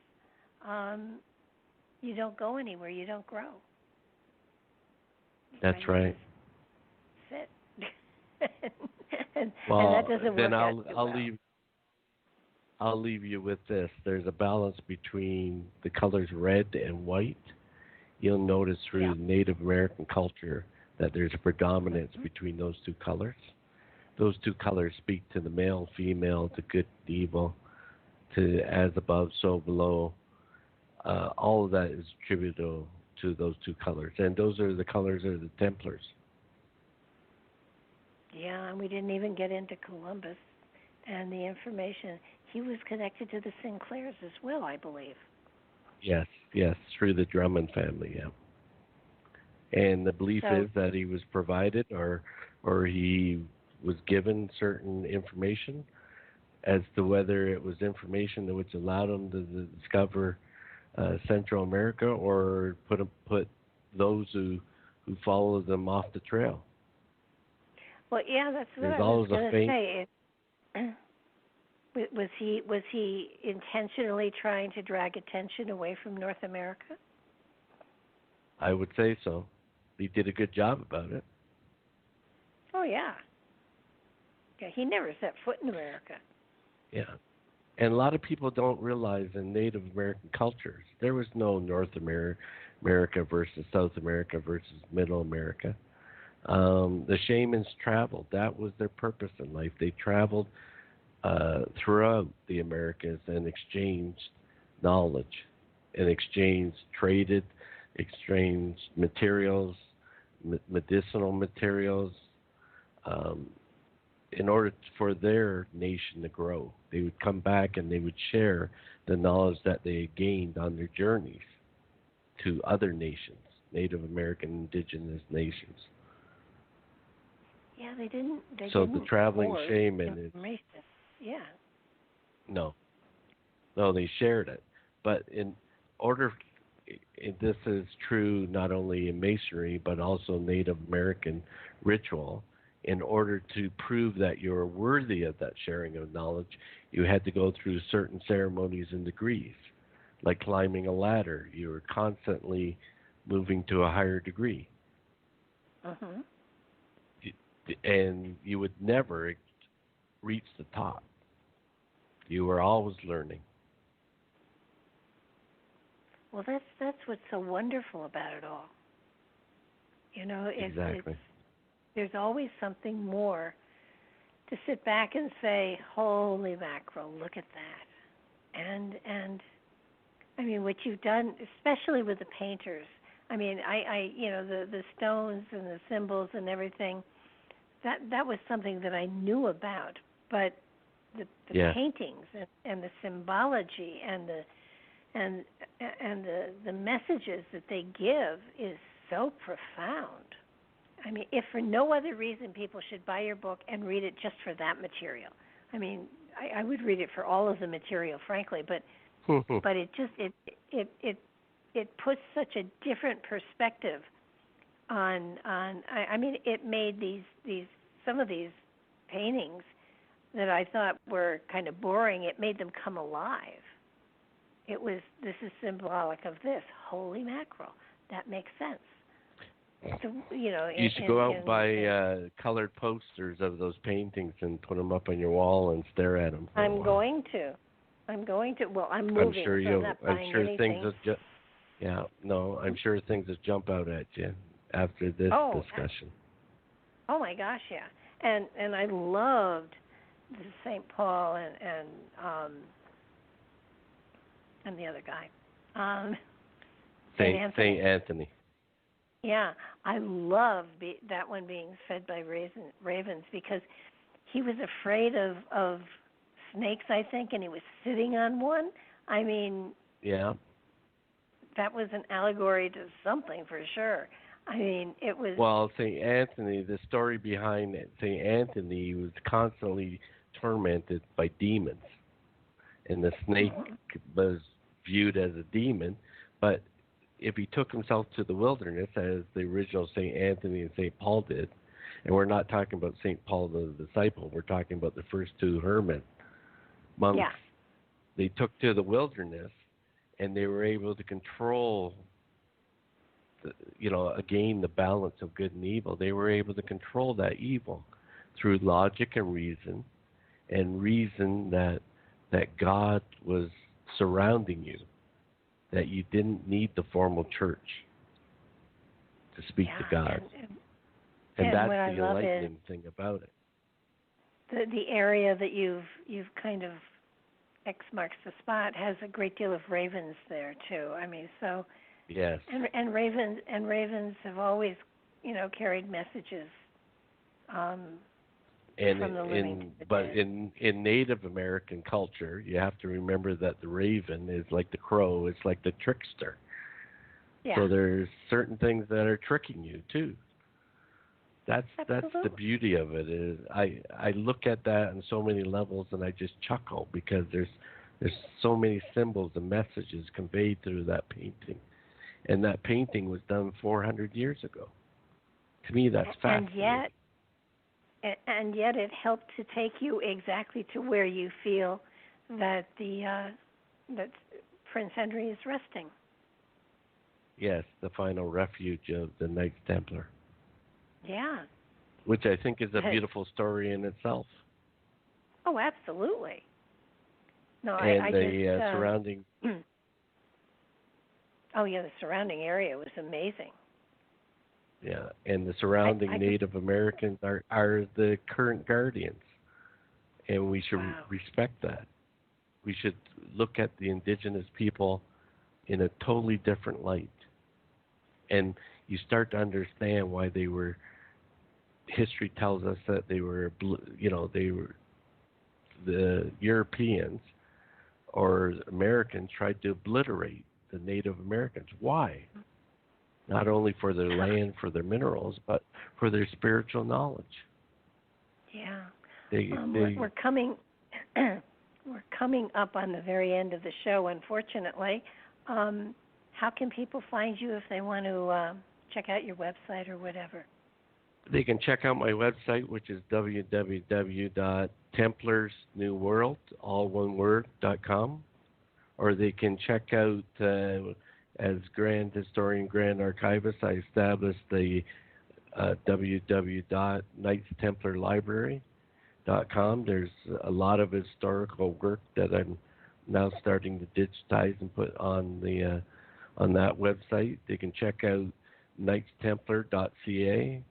B: you don't go anywhere. You don't grow.
C: That's right.
B: Sit. and
C: well,
B: that doesn't
C: then
B: work
C: I'll leave you with this. There's a balance between the colors red and white. You'll notice through Native American culture that there's a predominance between those two colors. Those two colors speak to the male, female, to good, evil, to as above, so below. All of that is attributable to those two colors. And those are the colors of the Templars.
B: Yeah, and we didn't even get into Columbus and the information. He was connected to the Sinclairs as well, I believe.
C: Yes, through the Drummond family, yeah. And the belief is that he was provided or he was given certain information as to whether it was information which allowed him to discover Central America or put those who followed them off the trail.
B: Well, yeah, that's what I was going to say. Was he intentionally trying to drag attention away from North America?
C: I would say so. He did a good job about it.
B: Oh, yeah. Yeah, he never set foot in America.
C: Yeah. And a lot of people don't realize in Native American cultures, there was no North America versus South America versus Middle America. The shamans traveled. That was their purpose in life. They traveled throughout the Americas and exchanged knowledge and traded, exchanged materials, medicinal materials, in order for their nation to grow. They would come back and they would share the knowledge that they had gained on their journeys to other nations, Native American indigenous nations.
B: Yeah, they didn't.
C: So the traveling shaman is.
B: Yeah.
C: No, they shared it. But this is true not only in Masonry but also Native American ritual. In order to prove that you're worthy of that sharing of knowledge, you had to go through certain ceremonies and degrees, like climbing a ladder. You were constantly moving to a higher degree.
B: Uh-huh.
C: And you would never reach the top. You were always learning.
B: Well, that's what's so wonderful about it all.
C: Exactly.
B: There's always something more to sit back and say, holy mackerel, look at that. And I mean, what you've done, especially with the painters, I mean, the stones and the symbols and everything, that was something that I knew about, but the paintings and the symbology and and the messages that they give is so profound. I mean, if for no other reason, people should buy your book and read it just for that material. I mean, I would read it for all of the material, frankly, but it just it puts such a different perspective on. I mean, it made these some of these paintings that I thought were kind of boring. It made them come alive. It was, this is symbolic of this. Holy mackerel, that makes sense. So, you know,
C: you should go out and buy colored posters of those paintings and put them up on your wall and stare at them.
B: I'm going to. Well, I'm moving.
C: I'm sure
B: I'm not buying anything.
C: I'm sure things will jump out at you after this discussion.
B: Oh my gosh, yeah. And I loved the St. Paul and the other guy.
C: St. Anthony.
B: Yeah, I love that one being fed by ravens because he was afraid of snakes, I think, and he was sitting on one. I mean,
C: yeah,
B: that was an allegory to something for sure. I mean, it was.
C: Well, St. Anthony, the story behind it, St. Anthony was constantly tormented by demons, and the snake was viewed as a demon, but if he took himself to the wilderness, as the original St. Anthony and St. Paul did, and we're not talking about St. Paul the disciple, we're talking about the first two hermit monks.
B: Yeah.
C: They took to the wilderness, and they were able to control, again, the balance of good and evil. They were able to control that evil through logic and reason that God was surrounding you, that you didn't need the formal church to speak to God. And that's the enlightening thing about it.
B: The area that you've kind of X marks the spot has a great deal of ravens there too. I mean, so
C: yes.
B: And ravens have always, carried messages from the living.
C: But in Native American culture, you have to remember that the raven is like the crow, it's like the trickster.
B: Yeah.
C: So there's certain things that are tricking you too. That's the beauty of it. Is I look at that on so many levels and I just chuckle because there's so many symbols and messages conveyed through that painting. And that painting was done 400 years ago. To me, that's fascinating.
B: And yet it helped to take you exactly to where you feel that that Prince Henry is resting.
C: Yes, the final refuge of the Knights Templar.
B: Yeah.
C: Which I think is a beautiful story in itself.
B: Oh, absolutely. No,
C: and
B: I
C: the
B: just,
C: surrounding.
B: Oh yeah, the surrounding area was amazing.
C: Yeah, and the surrounding Native Americans are the current guardians, and we should respect that. We should look at the indigenous people in a totally different light, and you start to understand why they were. History tells us that they were the Europeans or Americans tried to obliterate the Native Americans. Why? Not only for their land, for their minerals, but for their spiritual knowledge.
B: Yeah.
C: We're
B: coming up on the very end of the show, unfortunately. How can people find you if they want to check out your website or whatever?
C: They can check out my website, which is www.templarsnewworld.com, or they can check out, as Grand Historian, Grand Archivist, I established the www.knightstemplarlibrary.com. There's a lot of historical work that I'm now starting to digitize and put on that website. They can check out knightstemplar.ca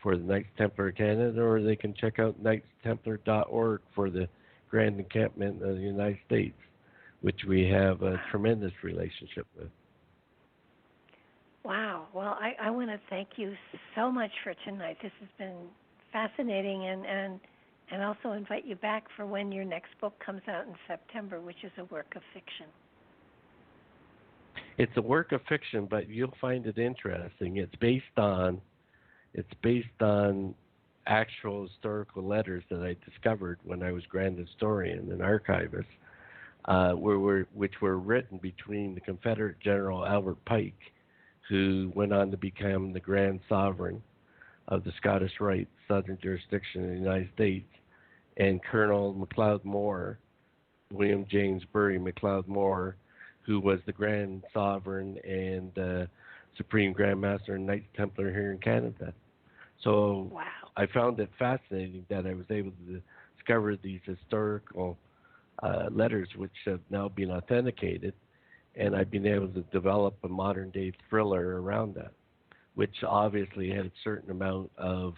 C: for the Knights Templar of Canada, or they can check out knightstemplar.org for the Grand Encampment of the United States, which we have a tremendous relationship with.
B: Wow. Well, I want to thank you so much for tonight. This has been fascinating, and also invite you back for when your next book comes out in September, which is a work of fiction.
C: It's a work of fiction, but you'll find it interesting. It's based on actual historical letters that I discovered when I was Grand Historian and Archivist, which were written between the Confederate General Albert Pike, who went on to become the Grand Sovereign of the Scottish Rite Southern Jurisdiction in the United States, and Colonel MacLeod Moore, William James Bury MacLeod Moore, who was the Grand Sovereign and Supreme Grand Master and Knights Templar here in Canada. So
B: wow.
C: I found it fascinating that I was able to discover these historical letters which have now been authenticated, and I've been able to develop a modern-day thriller around that, which obviously had a certain amount of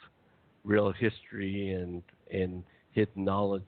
C: real history and hidden knowledge